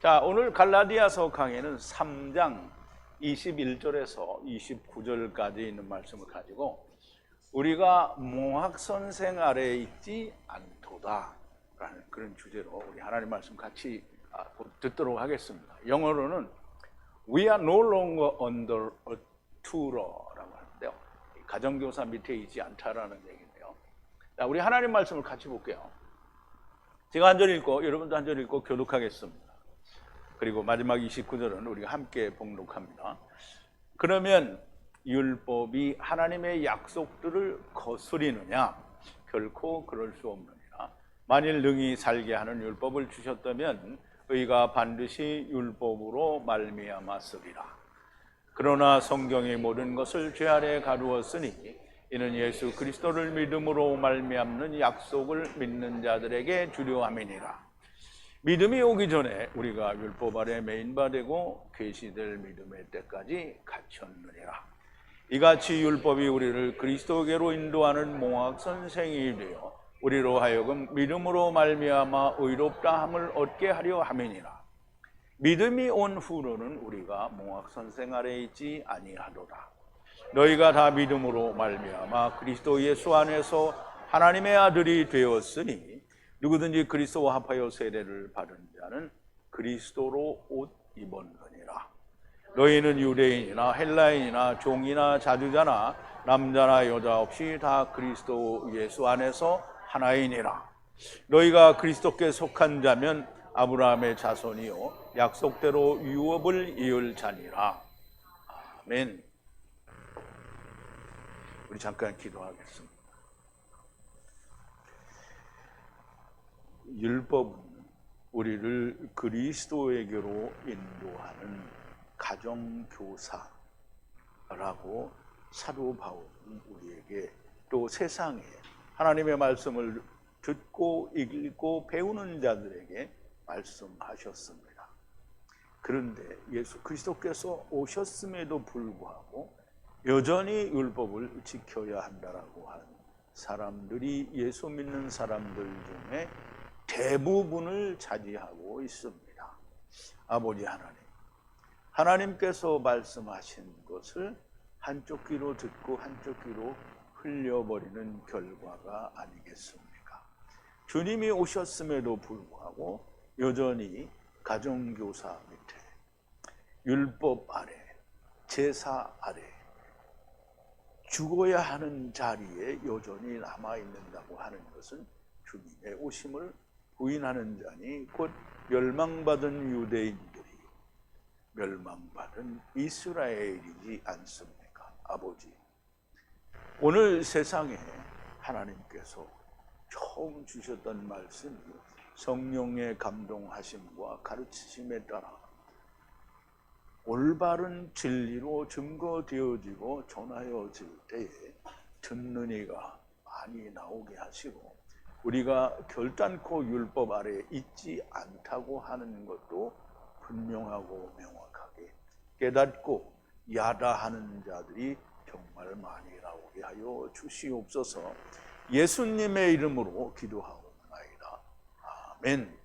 자, 오늘 갈라디아서 강의는 3장 21절에서 29절까지 있는 말씀을 가지고 우리가 몽학선생 아래에 있지 않도다 라는 그런 주제로 우리 하나님 말씀 같이 듣도록 하겠습니다. 영어로는 We are no longer under a tutor라고 하는데요, 가정교사 밑에 있지 않다라는 얘기인데요. 자, 우리 하나님 말씀을 같이 볼게요. 제가 한 절 읽고 여러분도 한 절 읽고 교독하겠습니다. 그리고 마지막 29절은 우리가 함께 봉독합니다. 그러면 율법이 하나님의 약속들을 거스리느냐? 결코 그럴 수 없느니라. 만일 능히 살게 하는 율법을 주셨다면 의가 반드시 율법으로 말미암아 쓰리라. 그러나 성경의 모든 것을 죄 아래 가두었으니 이는 예수 그리스도를 믿음으로 말미암는 약속을 믿는 자들에게 주려 함이니라. 믿음이 오기 전에 우리가 율법 아래 매인바 되고 계시될 믿음의 때까지 갇혔느니라. 이같이 율법이 우리를 그리스도께로 인도하는 몽학선생이 되어 우리로 하여금 믿음으로 말미암아 의롭다 함을 얻게 하려 함이니라. 믿음이 온 후로는 우리가 몽학선생 아래 있지 아니하도다. 너희가 다 믿음으로 말미암아 그리스도 예수 안에서 하나님의 아들이 되었으니 누구든지 그리스도와 합하여 세례를 받은 자는 그리스도로 옷 입었느니라. 너희는 유대인이나 헬라인이나 종이나 자주자나 남자나 여자 없이 다 그리스도 예수 안에서 하나이니라. 너희가 그리스도께 속한 자면 아브라함의 자손이요 약속대로 유업을 이을 자니라. 아멘. 우리 잠깐 기도하겠습니다. 율법은 우리를 그리스도에게로 인도하는 가정교사라고 사도 바울은 우리에게, 또 세상에 하나님의 말씀을 듣고 읽고 배우는 자들에게 말씀하셨습니다. 그런데 예수 그리스도께서 오셨음에도 불구하고 여전히 율법을 지켜야 한다라고 하는 사람들이 예수 믿는 사람들 중에 대부분을 차지하고 있습니다. 아버지 하나님, 하나님께서 말씀하신 것을 한쪽 귀로 듣고 한쪽 귀로 흘려버리는 결과가 아니겠습니까? 주님이 오셨음에도 불구하고 여전히 가정교사 밑에, 율법 아래, 제사 아래 죽어야 하는 자리에 여전히 남아있는다고 하는 것은 주님의 오심을 부인하는 자니 곧 멸망받은 유대인들이 멸망받은 이스라엘이지 않습니까? 아버지, 오늘 세상에 하나님께서 처음 주셨던 말씀이 성령의 감동하심과 가르치심에 따라 올바른 진리로 증거되어지고 전하여질 때에 듣는 이가 많이 나오게 하시고 우리가 결단코 율법 아래에 있지 않다고 하는 것도 분명하고 명확하게 깨닫고 야다하는 자들이 정말 많이 나오게 하여 주시옵소서. 예수님의 이름으로 기도하옵나이다. 아멘.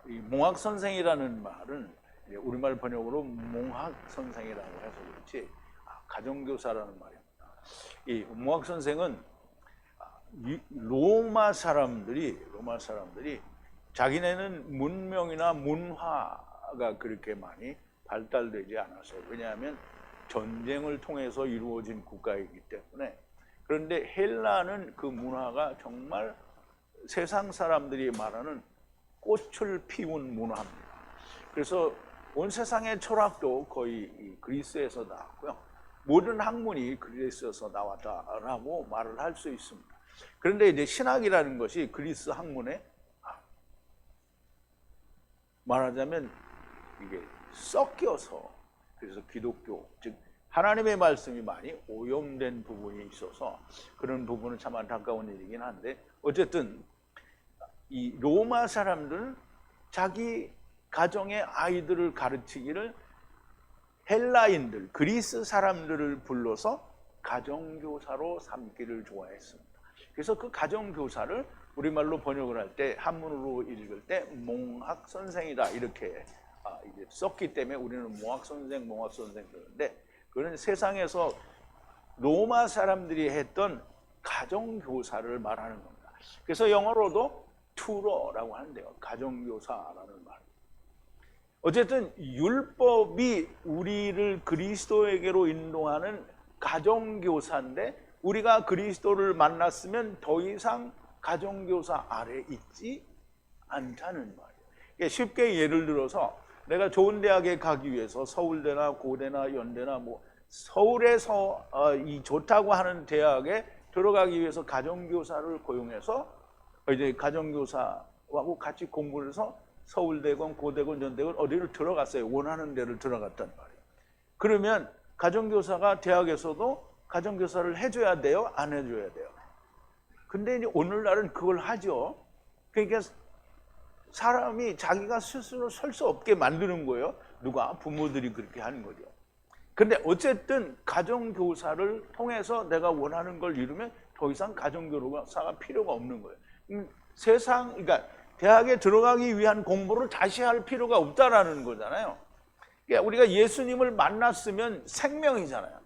이 몽학선생이라는 말은 우리말 번역으로 몽학선생이라고 해서 그렇지 가정교사라는 말입니다. 이 몽학선생은 로마 사람들이 자기네는 문명이나 문화가 그렇게 많이 발달되지 않았어요. 왜냐하면 전쟁을 통해서 이루어진 국가이기 때문에. 그런데 헬라는 그 문화가 정말 세상 사람들이 말하는 꽃을 피운 문화입니다. 그래서 온 세상의 철학도 거의 그리스에서 나왔고요. 모든 학문이 그리스에서 나왔다라고 말을 할 수 있습니다. 그런데 이제 신학이라는 것이 그리스 학문에 말하자면 이게 섞여서, 그래서 기독교, 즉 하나님의 말씀이 많이 오염된 부분이 있어서 그런 부분은 참 안타까운 일이긴 한데, 어쨌든 이 로마 사람들은 자기 가정의 아이들을 가르치기를 헬라인들, 그리스 사람들을 불러서 가정교사로 삼기를 좋아했습니다. 그래서 그 가정교사를 우리말로 번역을 할 때 한문으로 읽을 때 몽학선생이다 이렇게 이제 썼기 때문에 우리는 몽학선생 그러는데 그건 세상에서 로마 사람들이 했던 가정교사를 말하는 겁니다. 그래서 영어로도 투러라고 하는데요. 가정교사라는 말. 어쨌든 율법이 우리를 그리스도에게로 인도하는 가정교사인데 우리가 그리스도를 만났으면 더 이상 가정교사 아래 있지 않다는 말이에요. 쉽게 예를 들어서 내가 좋은 대학에 가기 위해서 서울대나 고대나 연대나 뭐 서울에서 이 좋다고 하는 대학에 들어가기 위해서 가정교사를 고용해서 이제 가정교사하고 같이 공부를 해서 서울대건 고대건 연대건 어디를 들어갔어요. 원하는 데를 들어갔단 말이에요. 그러면 가정교사가 대학에서도 가정교사를 해줘야 돼요? 안 해줘야 돼요? 근데 이제 오늘날은 그걸 하죠. 그러니까 사람이 자기가 스스로 설 수 없게 만드는 거예요. 누가? 부모들이 그렇게 하는 거죠. 근데 어쨌든 가정교사를 통해서 내가 원하는 걸 이루면 더 이상 가정교사가 필요가 없는 거예요. 그러니까 대학에 들어가기 위한 공부를 다시 할 필요가 없다라는 거잖아요. 그러니까 우리가 예수님을 만났으면 생명이잖아요.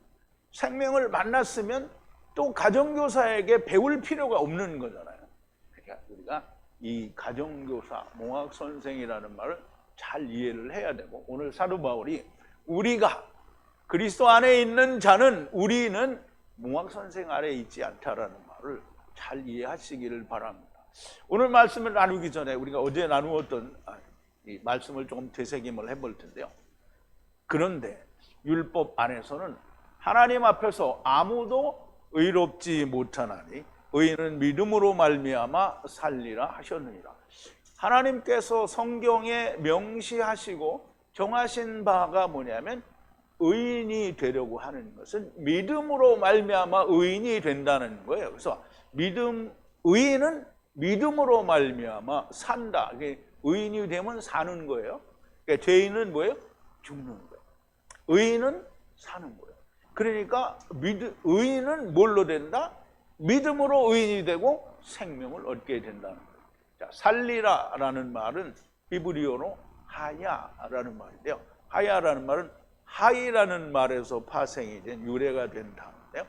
생명을 만났으면 또 가정교사에게 배울 필요가 없는 거잖아요. 그러니까 우리가 이 가정교사, 몽학선생이라는 말을 잘 이해를 해야 되고 오늘 사도 바울이 우리가 그리스도 안에 있는 자는 우리는 몽학선생 아래에 있지 않다라는 말을 잘 이해하시기를 바랍니다. 오늘 말씀을 나누기 전에 우리가 어제 나누었던 이 말씀을 조금 되새김을 해볼 텐데요. 그런데 율법 안에서는 하나님 앞에서 아무도 의롭지 못하나니 의인은 믿음으로 말미암아 살리라 하셨느니라. 하나님께서 성경에 명시하시고 정하신 바가 뭐냐면 의인이 되려고 하는 것은 믿음으로 말미암아 의인이 된다는 거예요. 그래서 의인은 믿음으로 말미암아 산다. 의인이 되면 사는 거예요. 그러니까 죄인은 뭐예요? 죽는 거예요. 의인은 사는 거예요. 그러니까 의인은 뭘로 된다? 믿음으로 의인이 되고 생명을 얻게 된다는 거예요. 자, 살리라라는 말은 히브리어로 하야라는 말인데요. 하야라는 말은 하이라는 말에서 파생이 된 유래가 된 단어인데요.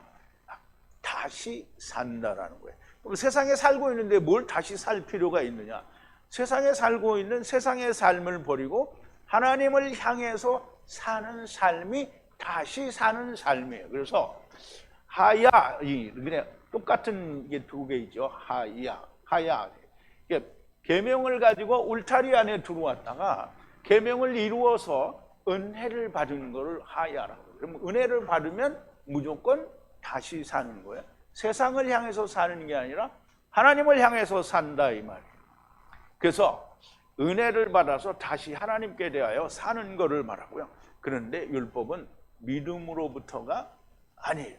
다시 산다라는 거예요. 그럼 세상에 살고 있는데 뭘 다시 살 필요가 있느냐? 세상에 살고 있는 세상의 삶을 버리고 하나님을 향해서 사는 삶이 다시 사는 삶이에요. 그래서 하야, 그냥 똑같은 게 두 개이죠. 하야. 계명을 가지고 울타리 안에 들어왔다가 계명을 이루어서 은혜를 받은 것을 하야라고 해요. 그럼 은혜를 받으면 무조건 다시 사는 거예요. 세상을 향해서 사는 게 아니라 하나님을 향해서 산다 이 말이에요. 그래서 은혜를 받아서 다시 하나님께 대하여 사는 것을 말하고요. 그런데 율법은 믿음으로부터가 아니에요.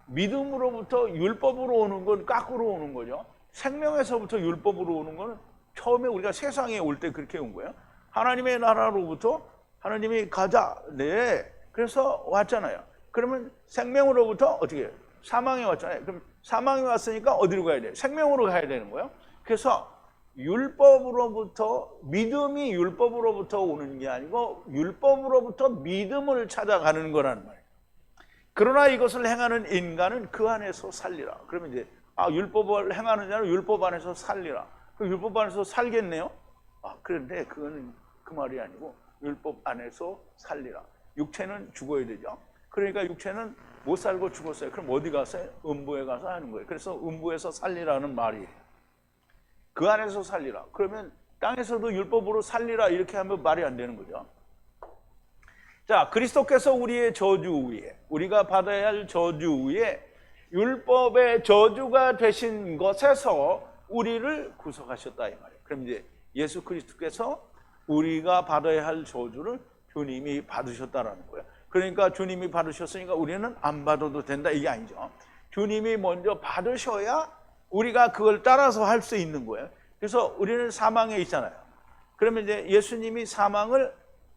믿음으로부터 율법으로 오는 건 거꾸로 오는 거죠. 생명에서부터 율법으로 오는 건 처음에 우리가 세상에 올 때 그렇게 온 거예요. 하나님의 나라로부터 하나님이 가자. 네. 그래서 왔잖아요. 그러면 생명으로부터 어떻게 해요? 사망이 왔잖아요. 그럼 사망이 왔으니까 어디로 가야 돼요? 생명으로 가야 되는 거예요. 그래서 율법으로부터 믿음이 율법으로부터 오는 게 아니고 율법으로부터 믿음을 찾아가는 거라는 말이에요. 그러나 이것을 행하는 인간은 그 안에서 살리라. 그러면 이제 율법을 행하는 자는 율법 안에서 살리라. 그 율법 안에서 살겠네요. 그런데 그거는 그 말이 아니고 율법 안에서 살리라. 육체는 죽어야 되죠. 그러니까 육체는 못 살고 죽었어요. 그럼 어디 가서 음부에 가서 하는 거예요. 그래서 음부에서 살리라는 말이에요. 그 안에서 살리라. 그러면 땅에서도 율법으로 살리라 이렇게 하면 말이 안 되는 거죠. 자, 그리스도께서 우리의 저주 위에, 우리가 받아야 할 저주 위에 율법의 저주가 되신 것에서 우리를 구속하셨다 이 말이에요. 그럼 이제 예수 그리스도께서 우리가 받아야 할 저주를 주님이 받으셨다라는 거예요. 그러니까 주님이 받으셨으니까 우리는 안 받아도 된다 이게 아니죠. 주님이 먼저 받으셔야 우리가 그걸 따라서 할 수 있는 거예요. 그래서 우리는 사망에 있잖아요. 그러면 이제 예수님이 사망을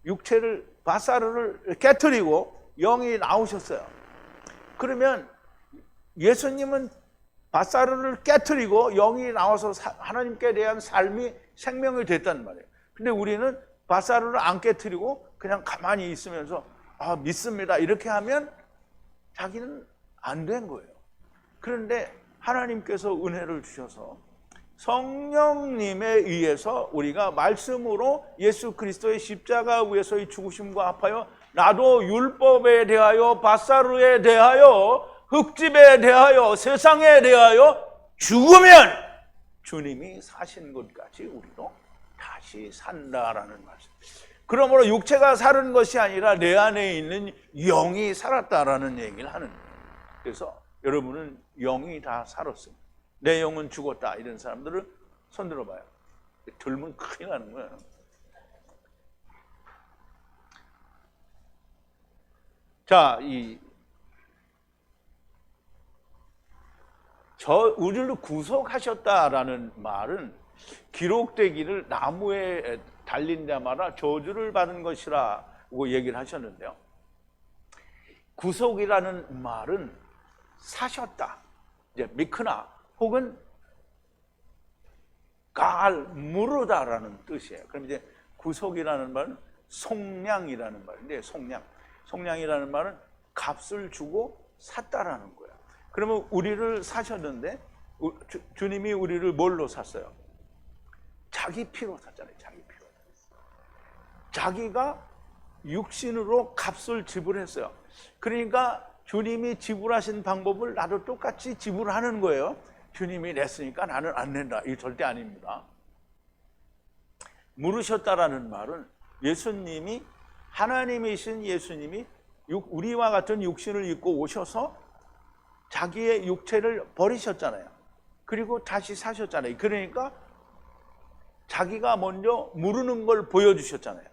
육체를 바사르를 깨트리고 영이 나오셨어요. 그러면 예수님은 밧사르를 깨트리고 영이 나와서 하나님께 대한 삶이 생명이 됐단 말이에요. 근데 우리는 밧사르를 안 깨트리고 그냥 가만히 있으면서 믿습니다 이렇게 하면 자기는 안 된 거예요. 그런데 하나님께서 은혜를 주셔서 성령님에 의해서 우리가 말씀으로 예수 그리스도의 십자가 위에서의 죽으심과 합하여 나도 율법에 대하여 밧사르에 대하여 흙집에 대하여 세상에 대하여 죽으면 주님이 사신 것까지 우리도 다시 산다라는 말씀. 그러므로 육체가 살은 것이 아니라 내 안에 있는 영이 살았다라는 얘기를 하는 거예요. 그래서 여러분은 영이 다 살았습니다. 내 영은 죽었다 이런 사람들을 손들어 봐요. 들면 큰일 나는 거예요. 자, 우리를 구속하셨다라는 말은 기록되기를 나무에 달린 자마다 저주를 받은 것이라고 얘기를 하셨는데요. 구속이라는 말은 사셨다, 이제 미크나 혹은 무르다라는 뜻이에요. 그럼 이제 구속이라는 말은 속량이라는 말인데, 속량이라는 말은 값을 주고 샀다라는 거예요. 그러면 우리를 사셨는데 주님이 우리를 뭘로 샀어요? 자기 피로 샀잖아요. 자기 피로. 자기가 육신으로 값을 지불했어요. 그러니까 주님이 지불하신 방법을 나도 똑같이 지불하는 거예요. 주님이 냈으니까 나는 안 낸다. 이게 절대 아닙니다. 물으셨다라는 말은 예수님이, 하나님이신 예수님이 우리와 같은 육신을 입고 오셔서 자기의 육체를 버리셨잖아요. 그리고 다시 사셨잖아요. 그러니까 자기가 먼저 무르는 걸 보여주셨잖아요.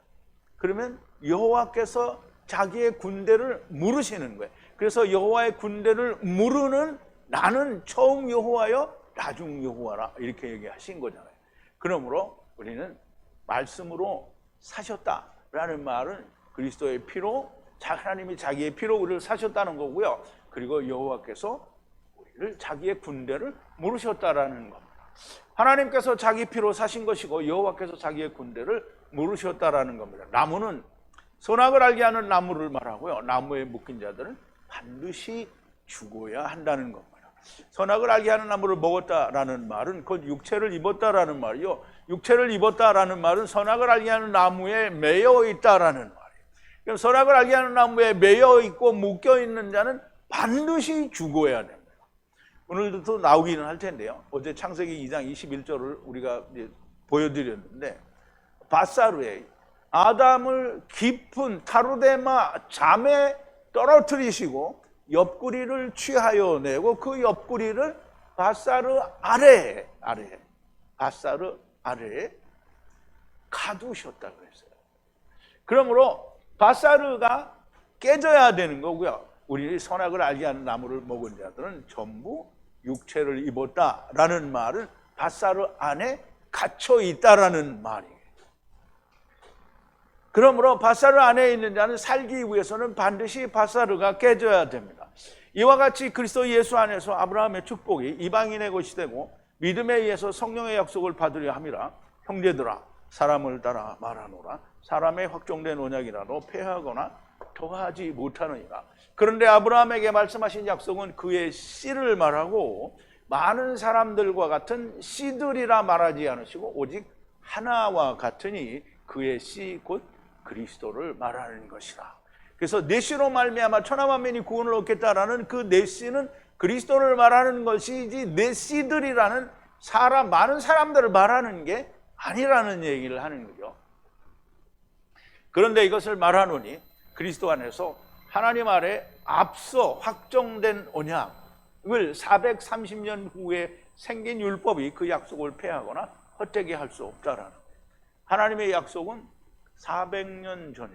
그러면 여호와께서 자기의 군대를 무르시는 거예요. 그래서 여호와의 군대를 무르는 나는 처음 여호와여 나중 여호와라 이렇게 얘기하신 거잖아요. 그러므로 우리는 말씀으로 사셨다라는 말은 그리스도의 피로, 하나님이 자기의 피로 우리를 사셨다는 거고요. 그리고 여호와께서 우리를 자기의 군대를 물으셨다라는 겁니다. 하나님께서 자기 피로 사신 것이고 여호와께서 자기의 군대를 물으셨다라는 겁니다. 나무는 선악을 알게 하는 나무를 말하고요. 나무에 묶인 자들은 반드시 죽어야 한다는 겁니다. 선악을 알게 하는 나무를 먹었다라는 말은 곧 육체를 입었다라는 말이요. 육체를 입었다라는 말은 선악을 알게 하는 나무에 매여 있다라는 말이에요. 그럼 선악을 알게 하는 나무에 매여 있고 묶여 있는 자는 반드시 죽어야 됩니다. 오늘도 또 나오기는 할 텐데요. 어제 창세기 2장 21절을 우리가 이제 보여드렸는데 밧사르에 아담을 깊은 타르데마 잠에 떨어뜨리시고 옆구리를 취하여 내고 그 옆구리를 밧사르 아래에 가두셨다고 했어요. 그러므로 밧사르가 깨져야 되는 거고요. 우리 선악을 알게 하는 나무를 먹은 자들은 전부 육체를 입었다라는 말은 밧사르 안에 갇혀 있다라는 말이에요. 그러므로 밧사르 안에 있는 자는 살기 위해서는 반드시 밧사르가 깨져야 됩니다. 이와 같이 그리스도 예수 안에서 아브라함의 축복이 이방인의 것이 되고 믿음에 의해서 성령의 약속을 받으려 함이라. 형제들아 사람을 따라 말하노라. 사람의 확정된 언약이라도 폐하거나 더하지 못하느니라. 그런데 아브라함에게 말씀하신 약속은 그의 씨를 말하고 많은 사람들과 같은 씨들이라 말하지 않으시고 오직 하나와 같으니 그의 씨 곧 그리스도를 말하는 것이라. 그래서 내 씨로 말미암아 천하 만민이 구원을 얻겠다라는 그 내 씨는 그리스도를 말하는 것이지 내 씨들이라는 많은 사람들을 말하는 게 아니라는 얘기를 하는 거죠. 그런데 이것을 말하노니 그리스도 안에서 하나님 아래 앞서 확정된 언약을 430년 후에 생긴 율법이 그 약속을 폐하거나 헛되게 할 수 없다라는 거예요. 하나님의 약속은 400년 전에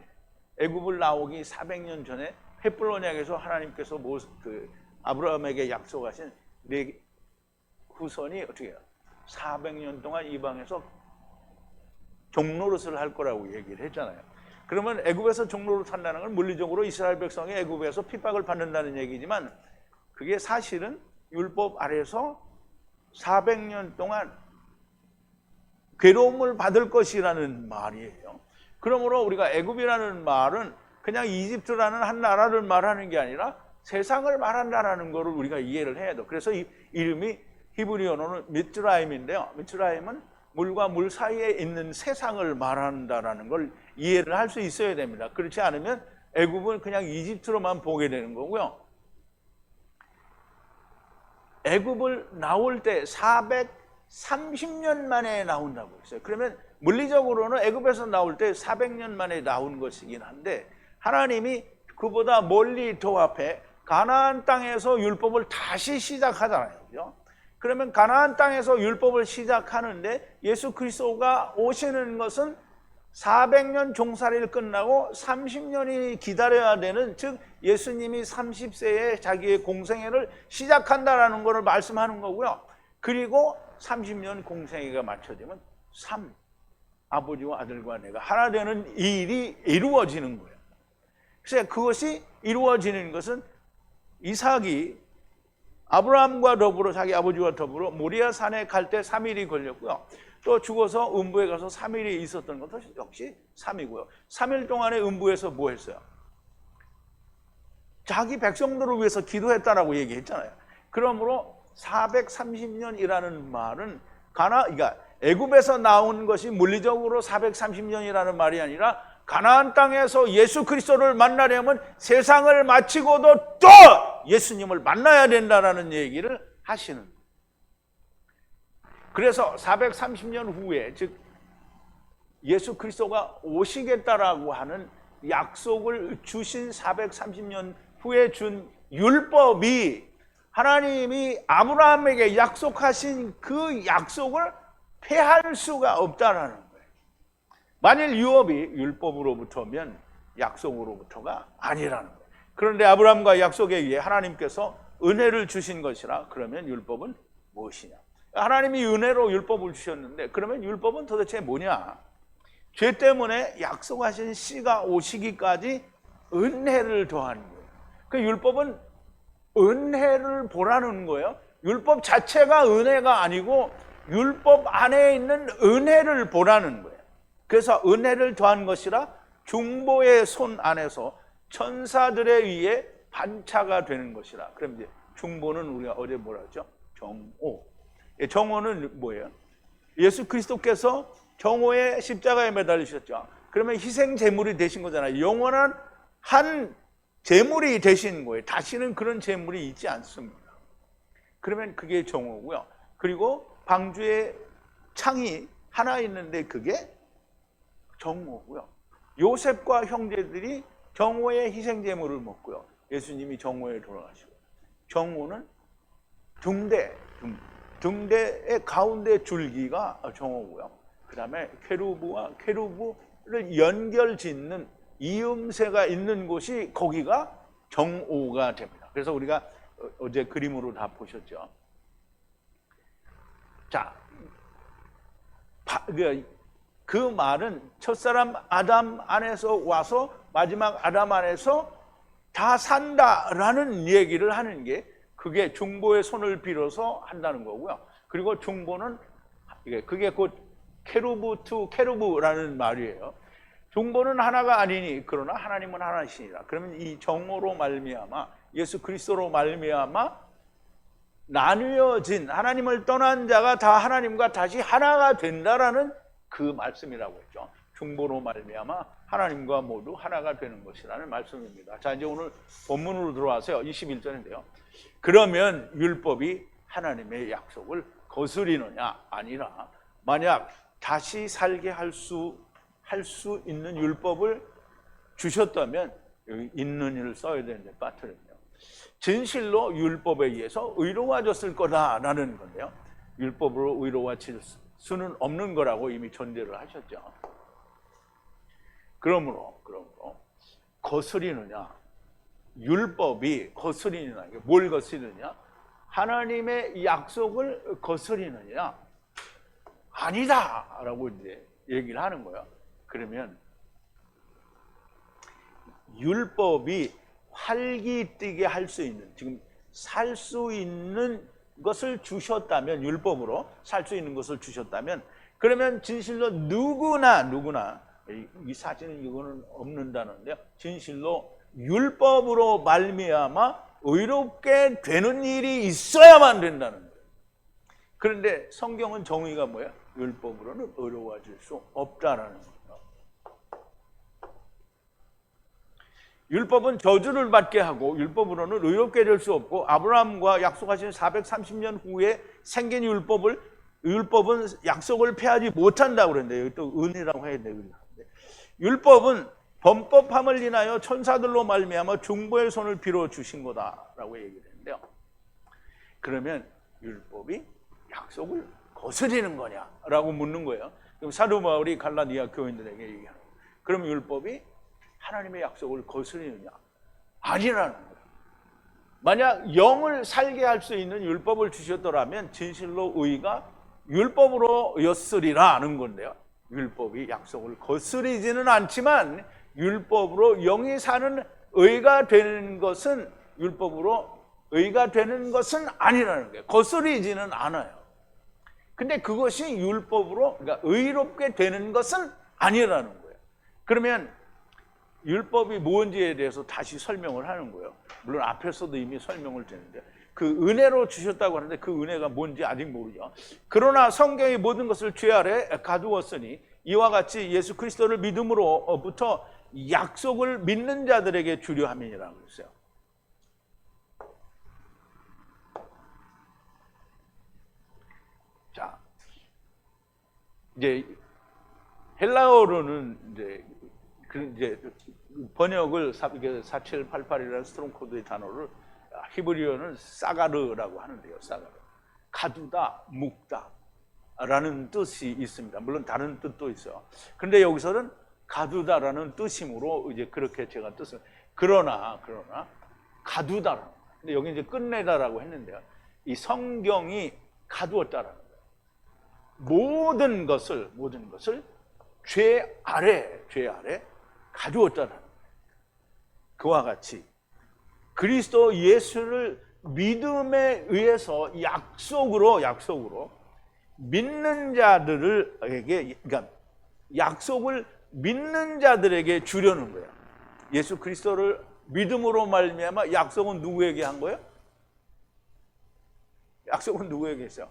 애굽을 나오기 400년 전에 횃불 언약에서 하나님께서 아브라함에게 약속하신 내 후손이 어떻게 해요? 400년 동안 이방에서 종노릇을 할 거라고 얘기를 했잖아요. 그러면 애굽에서 종노릇 한다는 건 물리적으로 이스라엘 백성이 애굽에서 핍박을 받는다는 얘기지만 그게 사실은 율법 아래서 400년 동안 괴로움을 받을 것이라는 말이에요. 그러므로 우리가 애굽이라는 말은 그냥 이집트라는 한 나라를 말하는 게 아니라 세상을 말한다라는 것을 우리가 이해를 해야 돼요. 그래서 이 이름이 히브리어로는 미츠라임인데요. 미츠라임은 물과 물 사이에 있는 세상을 말한다라는 걸 이해를 할 수 있어야 됩니다. 그렇지 않으면 애굽은 그냥 이집트로만 보게 되는 거고요. 애굽을 나올 때 430년 만에 나온다고 했어요. 그러면 물리적으로는 애굽에서 나올 때 400년 만에 나온 것이긴 한데 하나님이 그보다 멀리 더 앞에 가나안 땅에서 율법을 다시 시작하잖아요. 그죠? 그러면 가나안 땅에서 율법을 시작하는데 예수 그리스도가 오시는 것은 400년 종살이를 끝나고 30년이 기다려야 되는, 즉 예수님이 30세에 자기의 공생애를 시작한다라는 것을 말씀하는 거고요. 그리고 30년 공생애가 맞춰지면 아버지와 아들과 내가 하나 되는 일이 이루어지는 거예요. 그래서 그것이 이루어지는 것은 이삭이 아브라함과 더불어 자기 아버지와 더불어 모리아 산에 갈 때 3일이 걸렸고요. 또 죽어서 음부에 가서 3일이 있었던 것도 역시 3이고요. 3일 동안에 음부에서 뭐 했어요? 자기 백성들을 위해서 기도했다라고 얘기했잖아요. 그러므로 430년이라는 말은 그러니까 애굽에서 나온 것이 물리적으로 430년이라는 말이 아니라 가나안 땅에서 예수 그리스도를 만나려면 세상을 마치고도 또 예수님을 만나야 된다라는 얘기를 하시는 거예요. 그래서 430년 후에, 즉 예수 그리스도가 오시겠다라고 하는 약속을 주신 430년 후에 준 율법이 하나님이 아브라함에게 약속하신 그 약속을 폐할 수가 없다라는 거예요. 만일 유업이 율법으로부터면 약속으로부터가 아니라는 거예요. 그런데 아브라함과 약속에 의해 하나님께서 은혜를 주신 것이라. 그러면 율법은 무엇이냐? 하나님이 은혜로 율법을 주셨는데 그러면 율법은 도대체 뭐냐? 죄 때문에 약속하신 씨가 오시기까지 은혜를 더하는 거예요. 그 율법은 은혜를 보라는 거예요. 율법 자체가 은혜가 아니고 율법 안에 있는 은혜를 보라는 거예요. 그래서 은혜를 더한 것이라 중보의 손 안에서 천사들에 의해 반차가 되는 것이라. 그럼 이제 중보는 우리가 어제 뭐라 했죠? 정오. 정오는 뭐예요? 예수 그리스도께서 정오의 십자가에 매달리셨죠. 그러면 희생 제물이 되신 거잖아요. 영원한 한 제물이 되신 거예요. 다시는 그런 제물이 있지 않습니다. 그러면 그게 정오고요. 그리고 방주에 창이 하나 있는데 그게 정오고요. 요셉과 형제들이 정오의 희생 제물을 먹고요. 예수님이 정오에 돌아가시고, 정오는 등대의 가운데 줄기가 정오고요. 그 다음에 케루브와 케루브를 연결짓는 이음새가 있는 곳이 거기가 정오가 됩니다. 그래서 우리가 어제 그림으로 다 보셨죠. 자, 그 말은 첫사람 아담 안에서 와서 마지막 아담 안에서 다 산다라는 얘기를 하는 게, 그게 중보의 손을 빌어서 한다는 거고요. 그리고 중보는 그게 곧 케루브 투 케루브라는 말이에요. 중보는 하나가 아니니 그러나 하나님은 하나이시니라. 그러면 이 정오로 말미암아, 예수 그리스도로 말미암아 나뉘어진, 하나님을 떠난 자가 다 하나님과 다시 하나가 된다라는 그 말씀이라고 했죠. 중보로 말미암아 하나님과 모두 하나가 되는 것이라는 말씀입니다. 자, 이제 오늘 본문으로 들어와서요. 21절인데요. 그러면 율법이 하나님의 약속을 거스리느냐? 아니라 만약 다시 살게 할 수 있는 율법을 주셨다면 여기 있는 일을 써야 되는데 빠뜨렸네요. 진실로 율법에 의해서 의로워졌을 거다라는 건데요. 율법으로 의로워질 수는 없는 거라고 이미 전제를 하셨죠. 그러므로 거스리느냐? 율법이 거스리느냐? 뭘 거스리느냐? 하나님의 약속을 거스리느냐? 아니다라고 이제 얘기를 하는 거예요. 그러면 율법이 활기띠게 할 수 있는, 지금 살 수 있는 것을 주셨다면, 율법으로 살 수 있는 것을 주셨다면, 그러면 진실로 누구나 이 사진은 이거는 없는다는데요, 진실로 율법으로 말미암아 의롭게 되는 일이 있어야만 된다는 거예요. 그런데 성경은 정의가 뭐야? 율법으로는 의로워질 수 없다라는 거예요. 율법은 저주를 받게 하고 율법으로는 의롭게 될 수 없고, 아브라함과 약속하신 430년 후에 생긴 율법은 약속을 폐하지 못한다고 그랬는데, 여기 또 은이라고 해야 되거든요. 율법은 범법함을 인하여 천사들로 말미암아 중보의 손을 빌어 주신 거다라고 얘기를 했는데요. 그러면 율법이 약속을 거스리는 거냐라고 묻는 거예요. 그럼 사도 바울이 갈라디아 교인들에게 얘기하는 거예요. 그럼 율법이 하나님의 약속을 거스리느냐? 아니라는 거예요. 만약 영을 살게 할 수 있는 율법을 주셨더라면 진실로 의가 율법으로였으리라 하는 건데요, 율법이 약속을 거스리지는 않지만 율법으로 영이 사는 의가 되는 것은 율법으로 의가 되는 것은 아니라는 거예요. 거스리지는 않아요. 근데 그것이 율법으로, 그러니까 의롭게 되는 것은 아니라는 거예요. 그러면 율법이 뭔지에 대해서 다시 설명을 하는 거예요. 물론 앞에서도 이미 설명을 드렸는데, 그 은혜로 주셨다고 하는데 그 은혜가 뭔지 아직 모르죠. 그러나 성경의 모든 것을 죄 아래 가두었으니 이와 같이 예수 그리스도를 믿음으로부터 약속을 믿는 자들에게 주려 함이니라고 했어요. 자, 이제 헬라어로는 이제 번역을 4788이라는 스트롱 코드의 단어를, 히브리어는 사가르라고 하는데요. 사가르. 가두다, 묶다라는 뜻이 있습니다. 물론 다른 뜻도 있어요. 그런데 여기서는 가두다라는 뜻이므로 이제 그렇게 제가 뜻을, 그러나 가두다라는, 근데 여기 이제 끝내다라고 했는데요, 이 성경이 가두었다라는 거예요. 모든 것을 죄 아래 가두었다라는 거예요. 그와 같이 그리스도 예수를 믿음에 의해서 약속으로 믿는 자들에게, 그러니까 약속을 믿는 자들에게 주려는 거예요. 예수 그리스도를 믿음으로 말미암아 약속은 누구에게 한 거예요? 약속은 누구에게 했어요?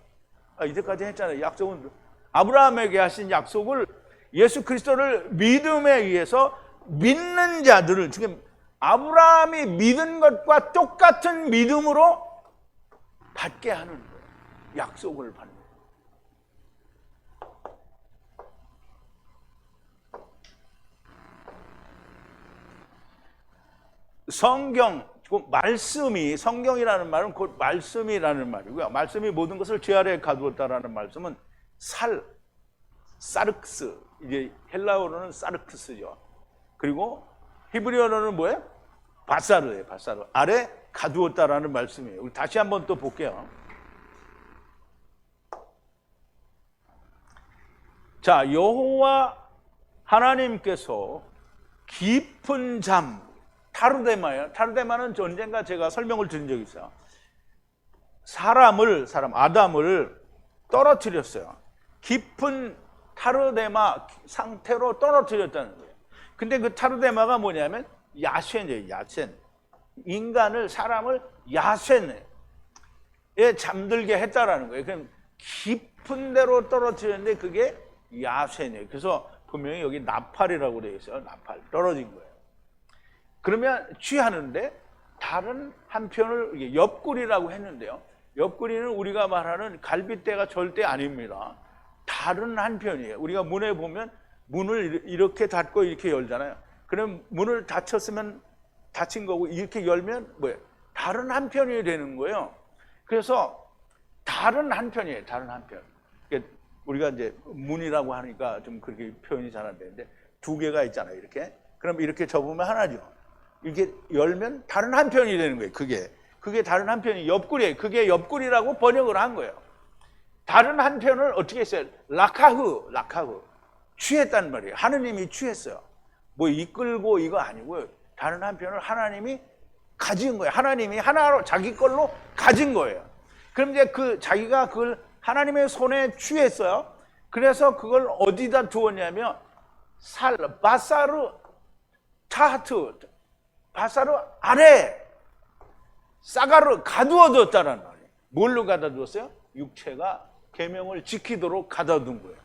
이때까지 했잖아요. 약속은 아브라함에게 하신 약속을 예수 그리스도를 믿음에 의해서 믿는 자들을, 지금 아브라함이 믿은 것과 똑같은 믿음으로 받게 하는 거예요. 약속을 받는 거예요. 성경, 말씀이, 성경이라는 말은 곧 말씀이라는 말이고요. 말씀이 모든 것을 죄 아래에 가두었다라는 말씀은 사르크스, 이제 헬라어로는 사르크스죠. 그리고 히브리어로는 뭐예요? 바사르예요. 바사르. 아래 가두었다라는 말씀이에요. 우리 다시 한번 또 볼게요. 자, 여호와 하나님께서 깊은 잠, 타르데마예요. 타르데마는 언젠가 제가 설명을 드린 적이 있어요. 아담을 떨어뜨렸어요. 깊은 타르데마 상태로 떨어뜨렸다는 거예요. 근데 그 타르데마가 뭐냐면 야셴이에요. 야셴. 사람을 야셴에 잠들게 했다라는 거예요. 그럼 깊은 데로 떨어뜨렸는데 그게 야셴이에요. 그래서 분명히 여기 나팔이라고 되어 있어요. 나팔, 떨어진 거예요. 그러면 취하는데 다른 한편을 옆구리라고 했는데요. 옆구리는 우리가 말하는 갈빗대가 절대 아닙니다. 다른 한편이에요. 우리가 문에 보면 문을 이렇게 닫고 이렇게 열잖아요. 그럼 문을 닫혔으면 닫힌 거고, 이렇게 열면 뭐예요? 다른 한편이 되는 거예요. 그래서 다른 한편이에요. 다른 한편. 우리가 이제 문이라고 하니까 좀 그렇게 표현이 잘 안 되는데, 두 개가 있잖아요. 이렇게. 그럼 이렇게 접으면 하나죠. 이렇게 열면 다른 한편이 되는 거예요. 그게 다른 한편이 옆구리예요. 그게 옆구리라고 번역을 한 거예요. 다른 한편을 어떻게 했어요? 라카흐. 취했단 말이에요. 하느님이 취했어요. 뭐 이끌고 이거 아니고요. 다른 한편을 하나님이 가진 거예요. 하나님이 하나로 자기 걸로 가진 거예요. 그럼 이제 자기가 그걸 하나님의 손에 취했어요. 그래서 그걸 어디다 두었냐면 바사르 타하트, 바사르 아래 사가르 가두어뒀다는 말이에요. 뭘로 가둬두었어요? 육체가 계명을 지키도록 가둬둔 거예요.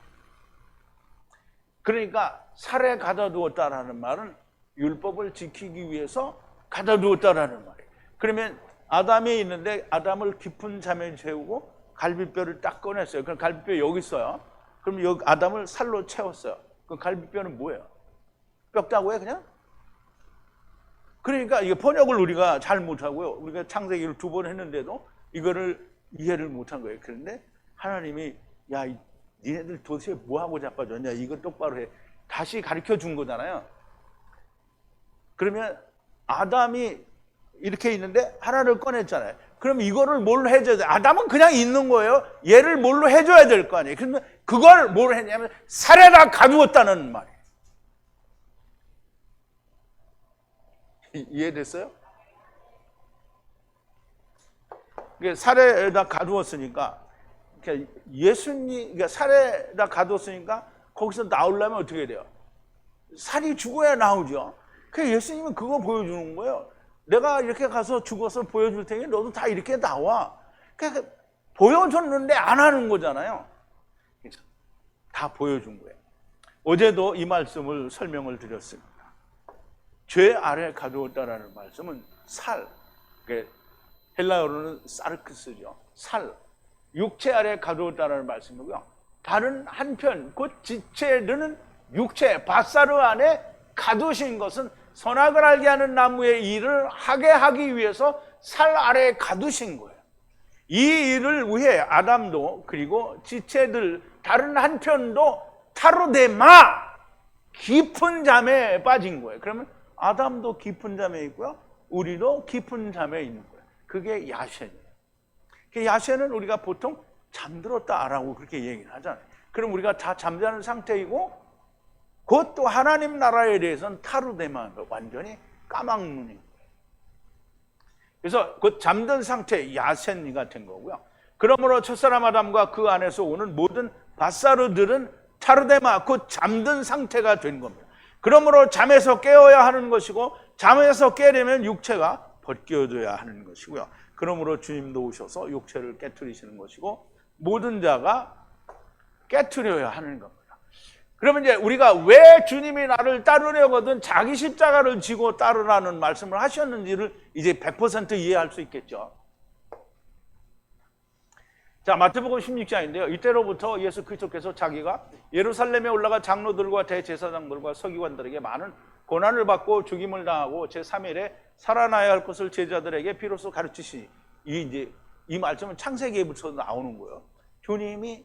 그러니까 살에 가둬두었다라는 말은 율법을 지키기 위해서 가둬두었다라는 말이에요. 그러면 아담이 있는데 아담을 깊은 잠에 재우고 갈비뼈를 딱 꺼냈어요. 그럼 갈비뼈 여기 있어요. 그럼 여기 아담을 살로 채웠어요. 그 갈비뼈는 뭐예요? 뼈다고 해 그냥? 그러니까 이게 번역을 우리가 잘 못하고요. 우리가 창세기를 2번 했는데도 이거를 이해를 못한 거예요. 그런데 하나님이 야 니네들 도대체 뭐하고 자빠졌냐, 이거 똑바로 해, 다시 가르쳐 준 거잖아요. 그러면 아담이 이렇게 있는데 하나를 꺼냈잖아요. 그럼 이거를 뭘로 해줘야 돼? 아담은 그냥 있는 거예요. 얘를 뭘로 해줘야 될 거 아니에요. 그러면 그걸 뭘 했냐면 살에다 가두었다는 말이에요. 이해됐어요? 살에다 가두었으니까, 그러니까 살에다 가두었으니까 거기서 나오려면 어떻게 돼요? 살이 죽어야 나오죠. 그래서 예수님은 그거 보여주는 거예요. 내가 이렇게 가서 죽어서 보여줄 테니 너도 다 이렇게 나와. 그러니까 보여줬는데 안 하는 거잖아요. 다 보여준 거예요. 어제도 이 말씀을 설명을 드렸습니다. 죄 아래 가두었다라는 말씀은 살, 헬라어로는 사르크스죠. 살, 육체 아래 가두었다라는 말씀이고요. 다른 한편 곧 지체는 육체, 바사르 안에 가두신 것은 선악을 알게 하는 나무의 일을 하게 하기 위해서 살 아래에 가두신 거예요. 이 일을 위해 아담도 그리고 지체들 다른 한편도 타르데마, 깊은 잠에 빠진 거예요. 그러면 아담도 깊은 잠에 있고요, 우리도 깊은 잠에 있는 거예요. 그게 야센이에요. 야센은 우리가 보통 잠들었다라고 그렇게 얘기를 하잖아요. 그럼 우리가 다 잠자는 상태이고 그것도 하나님 나라에 대해서는 타르데마, 완전히 까막눈인 거예요. 그래서 그 잠든 상태, 야센이가 된 거고요. 그러므로 첫사람 아담과 그 안에서 오는 모든 바사르들은 타르데마, 그 잠든 상태가 된 겁니다. 그러므로 잠에서 깨어야 하는 것이고 잠에서 깨려면 육체가 벗겨져야 하는 것이고요. 그러므로 주님도 오셔서 육체를 깨트리시는 것이고 모든 자가 깨트려야 하는 겁니다. 그러면 이제 우리가 왜 주님이 나를 따르려거든 자기 십자가를 지고 따르라는 말씀을 하셨는지를 이제 100% 이해할 수 있겠죠. 자, 마태복음 16장인데요. 이때로부터 예수 그리스도께서 자기가 예루살렘에 올라가 장로들과 대제사장들과 서기관들에게 많은 고난을 받고 죽임을 당하고 제3일에 살아나야 할 것을 제자들에게 비로소 가르치시니, 이 말씀은 창세기에부터 나오는 거예요. 주님이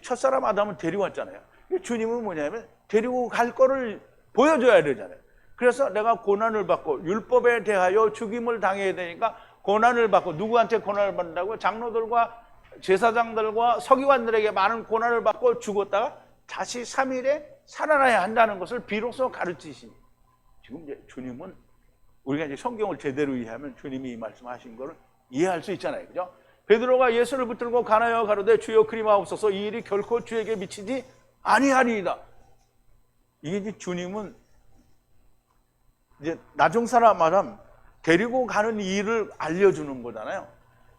첫사람 아담을 데려왔잖아요. 주님은 뭐냐면 데리고 갈 거를 보여줘야 되잖아요. 그래서 내가 고난을 받고 율법에 대하여 죽임을 당해야 되니까 고난을 받고, 누구한테 고난을 받는다고요? 장로들과 제사장들과 서기관들에게 많은 고난을 받고 죽었다가 다시 3일에 살아나야 한다는 것을 비로소 가르치시니, 지금 이제 주님은 우리가 이제 성경을 제대로 이해하면 주님이 이 말씀하신 거를 이해할 수 있잖아요. 그죠? 베드로가 예수를 붙들고 가나요 가로되 주여 그리마옵소서, 이 일이 결코 주에게 미치지 아니하리이다. 이게 이제 주님은 이제 나중 사람 아담 데리고 가는 일을 알려주는 거잖아요.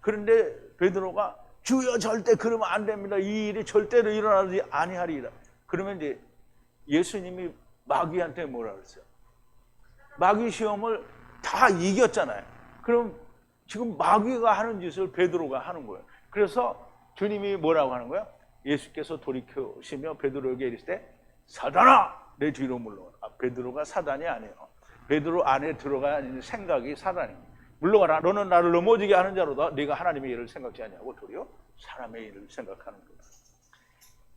그런데 베드로가 주여 절대 그러면 안 됩니다, 이 일이 절대로 일어나지 아니하리이다. 그러면 이제 예수님이 마귀한테 뭐라 그랬어요? 마귀 시험을 다 이겼잖아요. 그럼 지금 마귀가 하는 짓을 베드로가 하는 거예요. 그래서 주님이 뭐라고 하는 거예요? 예수께서 돌이켜시며 베드로에게 이르시되 사단아 내 뒤로 물러가라. 베드로가 사단이 아니에요. 베드로 안에 들어가야 하는 생각이 사단입니다. 물러가라, 너는 나를 넘어지게 하는 자로다. 네가 하나님의 일을 생각지 아니하고 도리어 사람의 일을 생각하는 거다.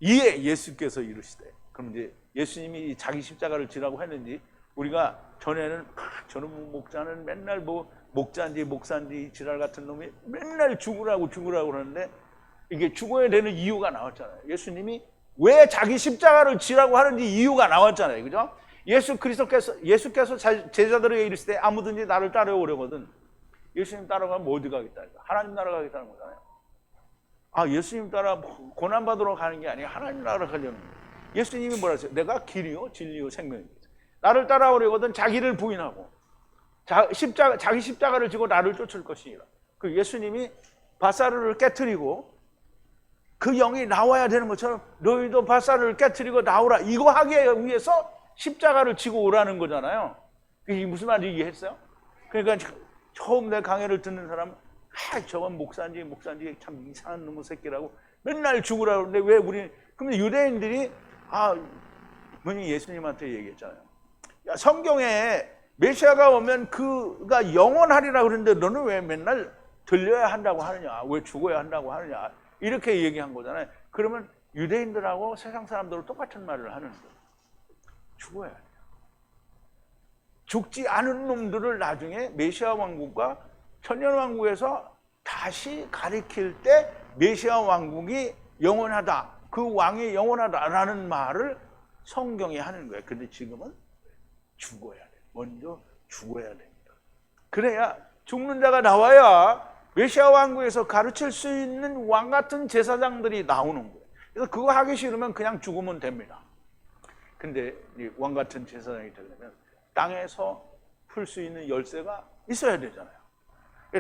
이에 예수께서 이르시되, 그럼 이제 예수님이 자기 십자가를 지라고 했는지, 우리가 전에는 저는 목자는 맨날 목자인지 목사인지 지랄 같은 놈이 맨날 죽으라고 그러는데 이게 죽어야 되는 이유가 나왔잖아요. 예수님이 왜 자기 십자가를 지라고 하는지 이유가 나왔잖아요. 그죠? 예수께서 제자들에게 이르시되 아무든지 나를 따라오려거든 예수님 따라가면 어디 가겠다니까? 하나님 나라 가겠다는 거잖아요. 아, 예수님 따라 고난받으러 가는 게 아니라 하나님 나라 가려는 거예요. 예수님이 뭐라 했어요? 내가 길이요 진리요 생명이다. 나를 따라오려거든 자기를 부인하고 자기 십자가를 지고 나를 쫓을 것이니라. 그 예수님이 밧사르를 깨트리고 그 영이 나와야 되는 것처럼 너희도 밧사르를 깨트리고 나오라. 이거 하기 위해서 십자가를 지고 오라는 거잖아요. 이게 무슨 말인지 이해했어요? 그러니까 처음 내 강의를 듣는 사람은 저건 목사인지 참 이상한 놈의 새끼라고 맨날 죽으라고 그러는데 왜 우리 근데 유대인들이 분이 예수님한테 얘기했잖아요. 야, 성경에 메시아가 오면 그가 영원하리라 그러는데 너는 왜 맨날 들려야 한다고 하느냐? 왜 죽어야 한다고 하느냐? 이렇게 얘기한 거잖아요. 그러면 유대인들하고 세상 사람들은 똑같은 말을 하는 거예요. 죽어야 돼요. 죽지 않은 놈들을 나중에 메시아 왕국과 천년 왕국에서 다시 가리킬 때 메시아 왕국이 영원하다. 그 왕이 영원하다라는 말을 성경이 하는 거예요. 근데 지금은 죽어야 돼요. 먼저 죽어야 됩니다. 그래야 죽는 자가 나와야 메시아 왕국에서 가르칠 수 있는 왕 같은 제사장들이 나오는 거예요. 그래서 그거 하기 싫으면 그냥 죽으면 됩니다. 근데 왕 같은 제사장이 되려면 땅에서 풀 수 있는 열쇠가 있어야 되잖아요.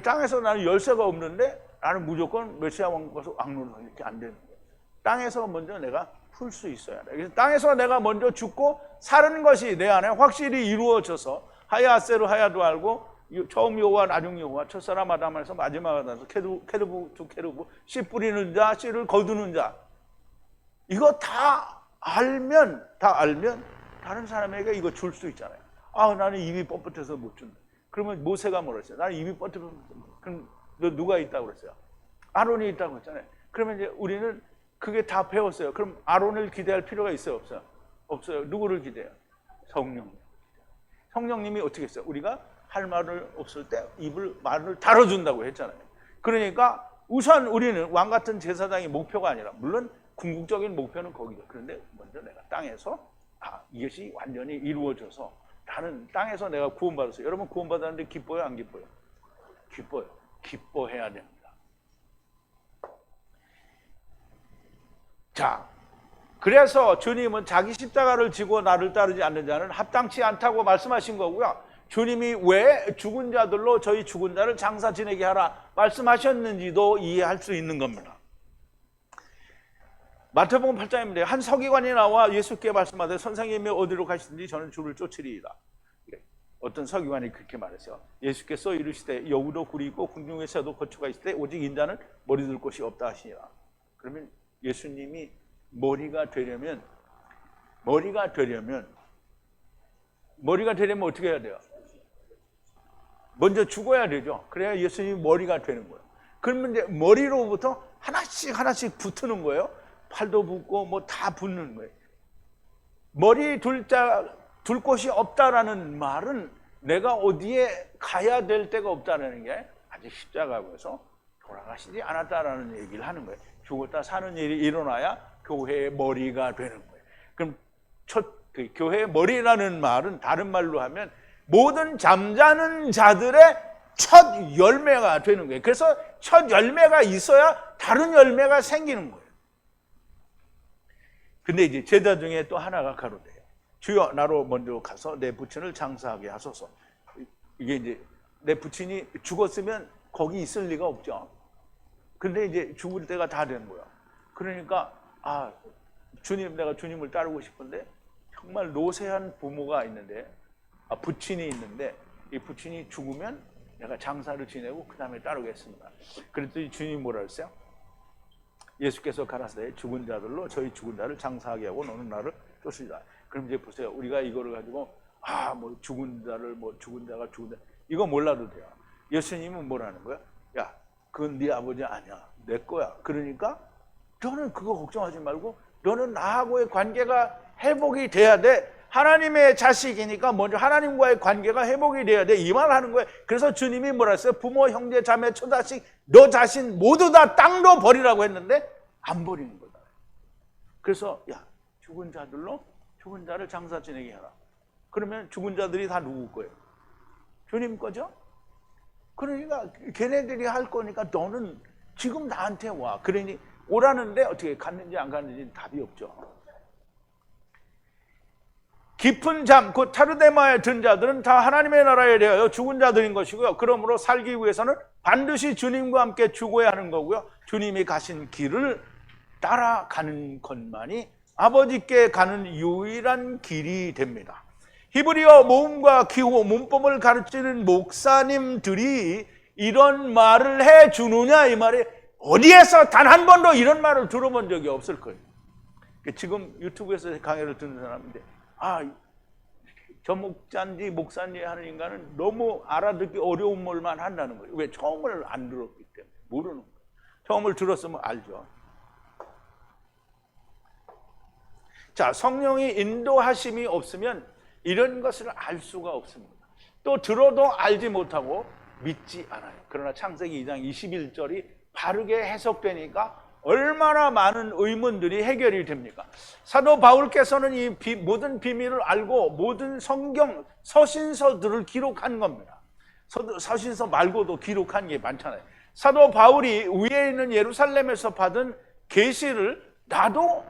땅에서 나는 열쇠가 없는데 나는 무조건 메시아 왕국에서 왕노릇 이렇게 안 되는 거예요. 땅에서 먼저 내가 풀 수 있어야 돼. 그래서 땅에서 내가 먼저 죽고 사는 것이 내 안에 확실히 이루어져서 하야세로 하야도 알고 처음 여호와 나중 여호와 첫사람 아담에서 마지막 아담에서 케르브 두 케르브 씨 뿌리는 자 씨를 거두는 자 이거 다 알면 다른 사람에게 이거 줄 수 있잖아요. 아 나는 입이 뻣뻣해서 못 준다. 그러면 모세가 뭐라 했어요? 나는 입이 뻣뻣해서 그럼 너 누가 있다고 그랬어요? 아론이 있다고 했잖아요. 그러면 이제 우리는 그게 다 배웠어요. 그럼 아론을 기대할 필요가 있어요? 없어요? 없어요. 누구를 기대해요? 성령님. 성령님이 어떻게 했어요? 우리가 할 말을 없을 때 말을 다뤄준다고 했잖아요. 그러니까 우선 우리는 왕 같은 제사장이 목표가 아니라 물론 궁극적인 목표는 거기죠. 그런데 먼저 내가 땅에서 이것이 완전히 이루어져서 나는 땅에서 내가 구원받았어요. 여러분 구원받았는데 기뻐요? 안 기뻐요? 기뻐요. 기뻐해야 됩니다. 자, 그래서 주님은 자기 십자가를 지고 나를 따르지 않는 자는 합당치 않다고 말씀하신 거고요. 주님이 왜 죽은 자들로 저희 죽은 자를 장사 지내게 하라 말씀하셨는지도 이해할 수 있는 겁니다. 마태복음 8장입니다. 한 서기관이 나와 예수께 말씀하되 선생님이 어디로 가시든지 저는 주를 쫓으리이다. 어떤 서기관이 그렇게 말했어요. 예수께서 이르시되 여우도 굴이 있고 궁중에 새도 거처가 있을 때 오직 인자는 머리 둘 곳이 없다 하시니라. 그러면 예수님이 머리가 되려면 어떻게 해야 돼요? 먼저 죽어야 되죠. 그래야 예수님이 머리가 되는 거예요. 그러면 이제 머리로부터 하나씩 붙는 거예요. 팔도 붙고 뭐 다 붙는 거예요. 머리 둘 곳이 없다라는 말은 내가 어디에 가야 될 데가 없다라는 게 아직 십자가에서 돌아가시지 않았다라는 얘기를 하는 거예요. 죽었다 사는 일이 일어나야 교회의 머리가 되는 거예요. 그럼 교회의 머리라는 말은 다른 말로 하면 모든 잠자는 자들의 첫 열매가 되는 거예요. 그래서 첫 열매가 있어야 다른 열매가 생기는 거예요. 근데 이제 제자 중에 또 하나가 가로돼요. 주여 나로 먼저 가서 내 부친을 장사하게 하소서. 이게 이제 내 부친이 죽었으면 거기 있을 리가 없죠. 근데 이제 죽을 때가 다 된 거야. 그러니까 주님 내가 주님을 따르고 싶은데 정말 노쇠한 부모가 있는데 부친이 있는데 이 부친이 죽으면 내가 장사를 지내고 그 다음에 따르겠습니다. 그랬더니 주님이 뭐라 했어요? 예수께서 가라사대 죽은 자들로 저희 죽은 자를 장사하게 하고 너는 나를 쫓으리라. 그럼 이제 보세요. 우리가 이거를 가지고 뭐 죽은 자를 죽은 자가 이거 몰라도 돼요. 예수님은 뭐라는 거야? 야, 그건 네 아버지 아니야. 내 거야. 그러니까 너는 그거 걱정하지 말고 너는 나하고의 관계가 회복이 돼야 돼. 하나님의 자식이니까 먼저 하나님과의 관계가 회복이 돼야 돼. 이 말 하는 거예요. 그래서 주님이 뭐라 했어요? 부모, 형제, 자매, 처자식 너 자신 모두 다 땅로 버리라고 했는데 안 버리는 거다. 그래서 야, 죽은 자들로 죽은 자를 장사 지내게 해라. 그러면 죽은 자들이 다 누구 거예요? 주님 거죠? 그러니까 걔네들이 할 거니까 너는 지금 나한테 와. 그러니 오라는데 어떻게 갔는지 안 갔는지 답이 없죠. 깊은 잠, 곧 타르데마에 든 자들은 다 하나님의 나라에 대하여 죽은 자들인 것이고요. 그러므로 살기 위해서는 반드시 주님과 함께 죽어야 하는 거고요. 주님이 가신 길을 따라가는 것만이 아버지께 가는 유일한 길이 됩니다. 히브리어 모음과 기호, 문법을 가르치는 목사님들이 이런 말을 해주느냐 이 말이 어디에서 단 한 번도 이런 말을 들어본 적이 없을 거예요. 지금 유튜브에서 강의를 듣는 사람인데 저 목자인지 목사인지 하는 인간은 너무 알아듣기 어려운 말만 한다는 거예요. 왜? 처음을 안 들었기 때문에 모르는 거예요. 처음을 들었으면 알죠. 자, 성령이 인도하심이 없으면 이런 것을 알 수가 없습니다. 또 들어도 알지 못하고 믿지 않아요. 그러나 창세기 2장 21절이 바르게 해석되니까 얼마나 많은 의문들이 해결이 됩니까? 사도 바울께서는 이 모든 비밀을 알고 모든 성경 서신서들을 기록한 겁니다. 서신서 말고도 기록한 게 많잖아요. 사도 바울이 위에 있는 예루살렘에서 받은 계시를 나도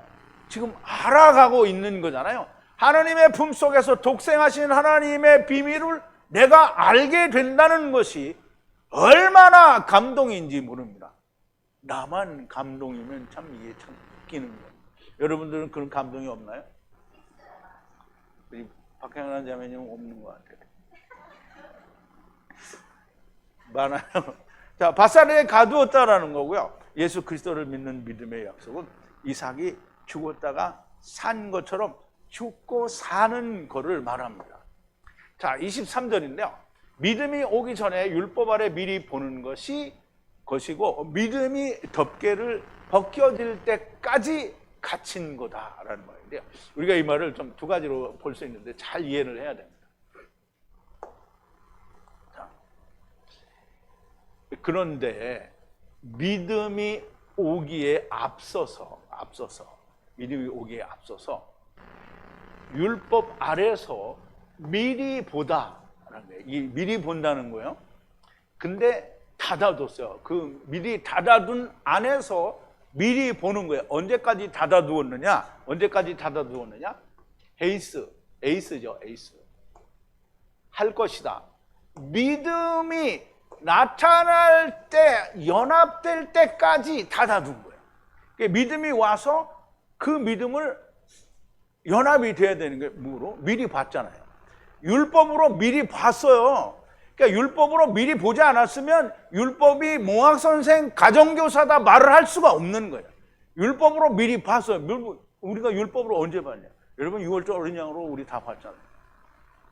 지금 알아가고 있는 거잖아요. 하나님의 품속에서 독생하신 하나님의 비밀을 내가 알게 된다는 것이 얼마나 감동인지 모릅니다. 나만 감동이면 참 이게 참 웃기는 거예요. 여러분들은 그런 감동이 없나요? 우리 박형란 자매님은 없는 것 같아요. 많아요. 자, 밧살에 가두었다라는 거고요. 예수 그리스도를 믿는 믿음의 약속은 이삭이 죽었다가 산 것처럼 죽고 사는 것을 말합니다. 자, 23절인데요. 믿음이 오기 전에 율법 아래 미리 보는 것이고 믿음이 덮개를 벗겨질 때까지 갇힌 거다라는 말인데요. 우리가 이 말을 좀 두 가지로 볼 수 있는데 잘 이해를 해야 됩니다. 자, 그런데 믿음이 오기에 앞서서 율법 아래서 미리 보다라는 거예요. 이 미리 본다는 거예요. 근데 닫아뒀어요. 그 미리 닫아둔 안에서 미리 보는 거예요. 언제까지 닫아두었느냐? 에이스죠. 할 것이다. 믿음이 나타날 때, 연합될 때까지 닫아둔 거예요. 믿음이 와서 그 믿음을 연합이 돼야 되는 게 뭐로? 미리 봤잖아요. 율법으로 미리 봤어요. 그러니까 율법으로 미리 보지 않았으면 율법이 몽학선생 가정교사다 말을 할 수가 없는 거예요. 율법으로 미리 봤어요. 우리가 율법으로 언제 봤냐? 여러분 6월절 어린 양으로 우리 다 봤잖아요.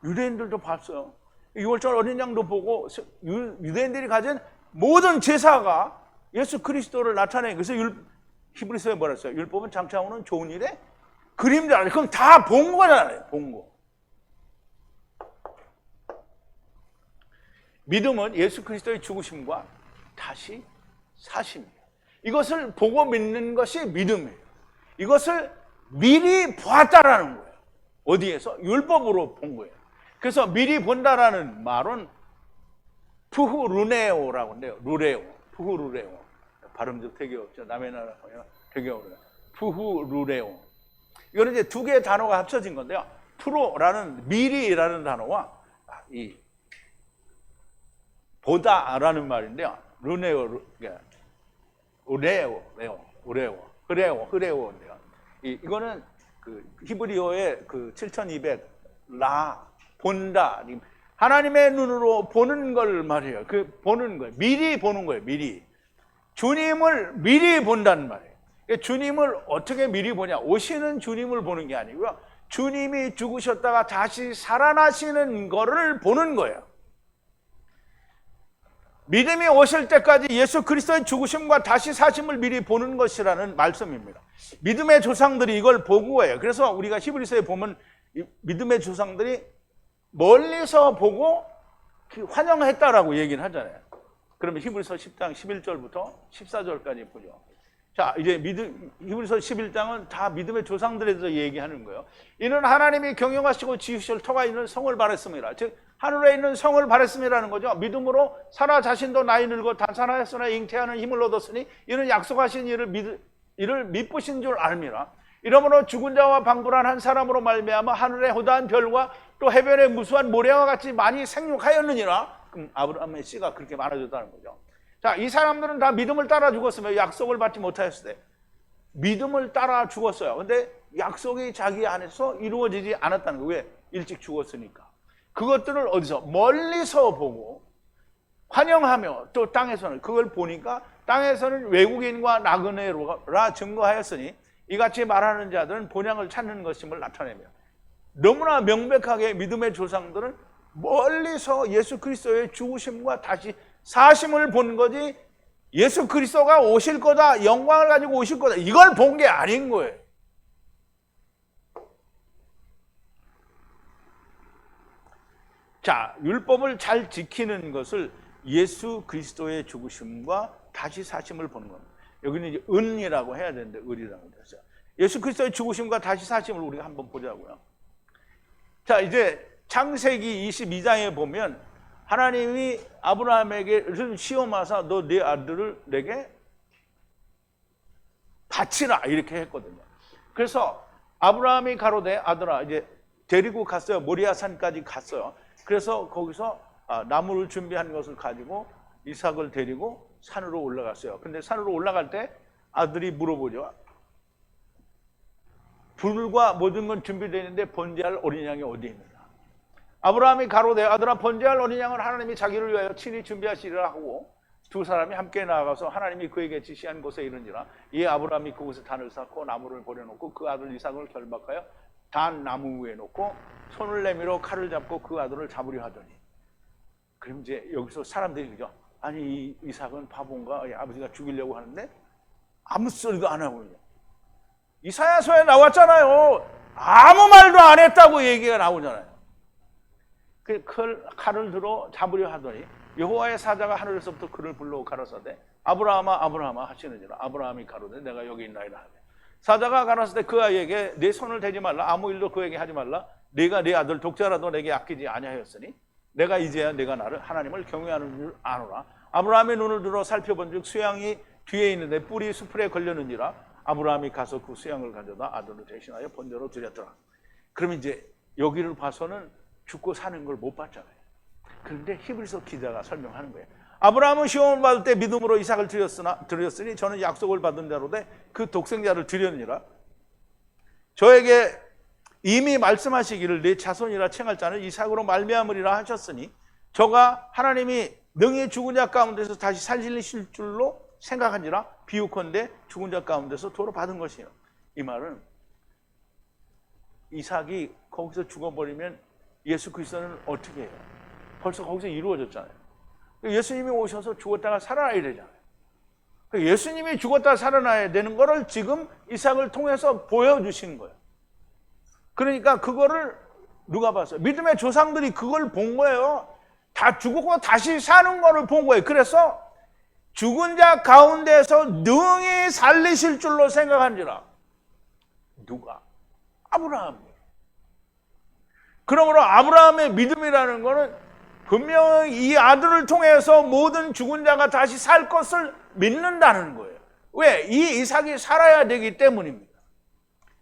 유대인들도 봤어요. 6월절 어린 양도 보고 유대인들이 가진 모든 제사가 예수 그리스도를 나타내. 그래서 히브리서에 뭐라 했어요? 율법은 장차 오는 좋은 일에 그림자. 그럼 다 본 거잖아요. 본 거. 믿음은 예수 그리스도의 죽으심과 다시 사심이에요. 이것을 보고 믿는 것이 믿음이에요. 이것을 미리 보았다라는 거예요. 어디에서? 율법으로 본 거예요. 그래서 미리 본다라는 말은 푸후루네오라고 한대요. 푸후루레오. 발음도 되게 없죠. 남의 나라 되게 어려워요. 푸후루레오. 이거는 이제 두 개의 단어가 합쳐진 건데요. 프로라는 미리라는 단어와 이 보다라는 말인데요. 흐레오인데요. 이거는 그 히브리어의 그 7200 본다. 하나님의 눈으로 보는 걸 말해요. 그 보는 거예요. 미리 보는 거예요. 미리. 주님을 미리 본다는 말이에요. 주님을 어떻게 미리 보냐? 오시는 주님을 보는 게 아니고요. 주님이 죽으셨다가 다시 살아나시는 거를 보는 거예요. 믿음이 오실 때까지 예수 그리스도의 죽으심과 다시 사심을 미리 보는 것이라는 말씀입니다. 믿음의 조상들이 이걸 보고 해요. 그래서 우리가 히브리서에 보면 믿음의 조상들이 멀리서 보고 환영했다라고 얘기를 하잖아요. 그러면 히브리서 10장 11절부터 14절까지 보죠. 자, 이제 히브리서 11장은 다 믿음의 조상들에 대해서 얘기하는 거예요. 이는 하나님이 경영하시고 지으실 터가 있는 성을 바랬습니다. 즉 하늘에 있는 성을 바랬음이라는 거죠. 믿음으로 사라 자신도 나이 늙어 단산하였으나 잉태하는 힘을 얻었으니 이는 약속하신 이를 믿으신 줄 알미라. 이러므로 죽은 자와 방불한 한 사람으로 말미암아 하늘의 호다한 별과 또 해변의 무수한 모래와 같이 많이 생육하였느니라. 그럼 아브라함의 씨가 그렇게 많아졌다는 거죠. 자, 이 사람들은 다 믿음을 따라 죽었으며 약속을 받지 못하였을 때 믿음을 따라 죽었어요. 근데 약속이 자기 안에서 이루어지지 않았다는 거예요. 왜? 일찍 죽었으니까. 그것들을 어디서? 멀리서 보고 환영하며 또 땅에서는 그걸 보니까 땅에서는 외국인과 나그네라 증거하였으니 이같이 말하는 자들은 본향을 찾는 것임을 나타내며 너무나 명백하게 믿음의 조상들은 멀리서 예수 그리스도의 죽으심과 다시 사심을 본 거지 예수 그리스도가 오실 거다, 영광을 가지고 오실 거다, 이걸 본 게 아닌 거예요. 자, 율법을 잘 지키는 것을 예수 그리스도의 죽으심과 다시 사심을 보는 겁니다. 여기는 이제 은이라고 해야 되는데 을이라고 했어요. 예수 그리스도의 죽으심과 다시 사심을 우리가 한번 보자고요. 자, 이제 창세기 22장에 보면 하나님이 아브라함에게 시험하사 너 네 아들을 내게 바치라 이렇게 했거든요. 그래서 아브라함이 가로되 아들아 이제 데리고 갔어요. 모리아산까지 갔어요. 그래서 거기서 나무를 준비한 것을 가지고 이삭을 데리고 산으로 올라갔어요. 근데 산으로 올라갈 때 아들이 물어보죠. 불과 모든 건 준비되어 있는데 번제할 어린 양이 어디 있느냐. 아브라함이 가로되 아들아 번제할 어린 양은 하나님이 자기를 위하여 친히 준비하시리라 하고 두 사람이 함께 나아가서 하나님이 그에게 지시한 곳에 이르니라. 이에 아브라함이 그곳에 단을 쌓고 나무를 버려놓고 그 아들 이삭을 결박하여 단 나무 위에 놓고 손을 내밀어 칼을 잡고 그 아들을 잡으려 하더니 그럼 이제 여기서 사람들이 그죠? 아니 이 이삭은 바본가? 아버지가 죽이려고 하는데 아무 소리도 안 하고 있냐. 이사야서에 나왔잖아요. 아무 말도 안 했다고 얘기가 나오잖아요. 그 칼을 들어 잡으려 하더니 여호와의 사자가 하늘에서부터 그를 불러 가라사대 아브라함아 아브라함아 하시느니라. 아브라함이 가로되 내가 여기 있나이다 하되 사자가 가라사대 그 아이에게 내 손을 대지 말라 아무 일도 그에게 하지 말라 네가 네 아들 독자라도 내게 아끼지 아니하였으니 내가 이제야 내가 나를 하나님을 경외하는 줄 아노라. 아브라함의 눈을 들어 살펴본즉 수양이 뒤에 있는데 뿔이 수풀에 걸렸느니라. 아브라함이 가서 그 수양을 가져다 아들을 대신하여 번제로 드렸더라. 그러면 이제 여기를 봐서는 죽고 사는 걸 못 봤잖아요. 그런데 히브리서 기자가 설명하는 거예요. 아브라함은 시험을 받을 때 믿음으로 이삭을 드렸으니 저는 약속을 받은 자로되 그 독생자를 드렸느니라. 저에게 이미 말씀하시기를 내 자손이라 칭할 자는 이삭으로 말미암으리라 하셨으니 저가 하나님이 능히 죽은 자 가운데서 다시 살리실 줄로 생각한지라 비유컨대 죽은 자 가운데서 도로 받은 것이요. 이 말은 이삭이 거기서 죽어버리면 예수 그리스도는 어떻게 해요? 벌써 거기서 이루어졌잖아요. 예수님이 오셔서 죽었다가 살아나야 되잖아요. 예수님이 죽었다가 살아나야 되는 거를 지금 이삭을 통해서 보여주신 거예요. 그러니까 그거를 누가 봤어요? 믿음의 조상들이 그걸 본 거예요. 다 죽었고 다시 사는 거를 본 거예요. 그래서 죽은 자 가운데서 능히 살리실 줄로 생각한지라. 누가? 아브라함. 그러므로 아브라함의 믿음이라는 것은 분명히 이 아들을 통해서 모든 죽은 자가 다시 살 것을 믿는다는 거예요. 왜? 이 이삭이 살아야 되기 때문입니다.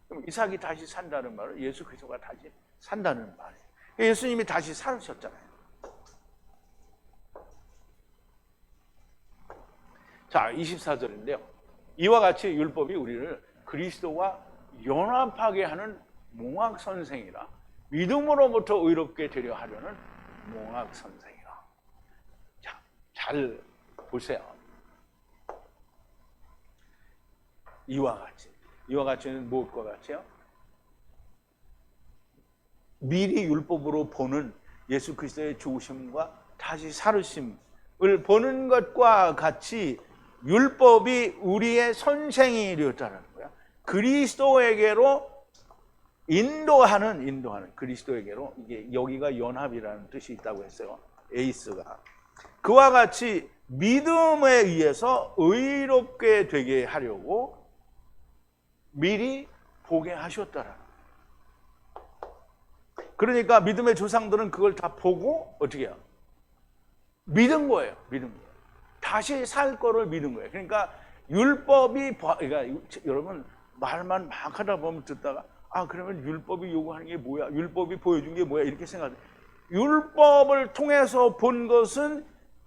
그럼 이삭이 다시 산다는 말은 예수 그리스도가 다시 산다는 말이에요. 예수님이 다시 살으셨잖아요. 자, 24절인데요. 이와 같이 율법이 우리를 그리스도와 연합하게 하는 몽학선생이라 믿음으로부터 의롭게 되려 하려는 몽학선생이라. 자, 잘 보세요. 이와 같이는 무엇과 같이요? 미리 율법으로 보는 예수 그리스도의 죽으심과 다시 살으심을 보는 것과 같이 율법이 우리의 선생이 되었다는 거야. 그리스도에게로 인도하는 그리스도에게로 이게 여기가 연합이라는 뜻이 있다고 했어요. 에이스가 그와 같이 믿음에 의해서 의롭게 되게 하려고 미리 보게 하셨더라. 그러니까 믿음의 조상들은 그걸 다 보고 어떻게 해요? 믿은 거예요. 믿은 거예요. 다시 살 거를 믿은 거예요. 그러니까 율법이, 그러니까 여러분 말만 막 하다 보면 듣다가 그러면 율법이 요구하는 게 뭐야? 율법이 보여준 게 뭐야? 이렇게 생각해요. 율법을 통해서 본 것은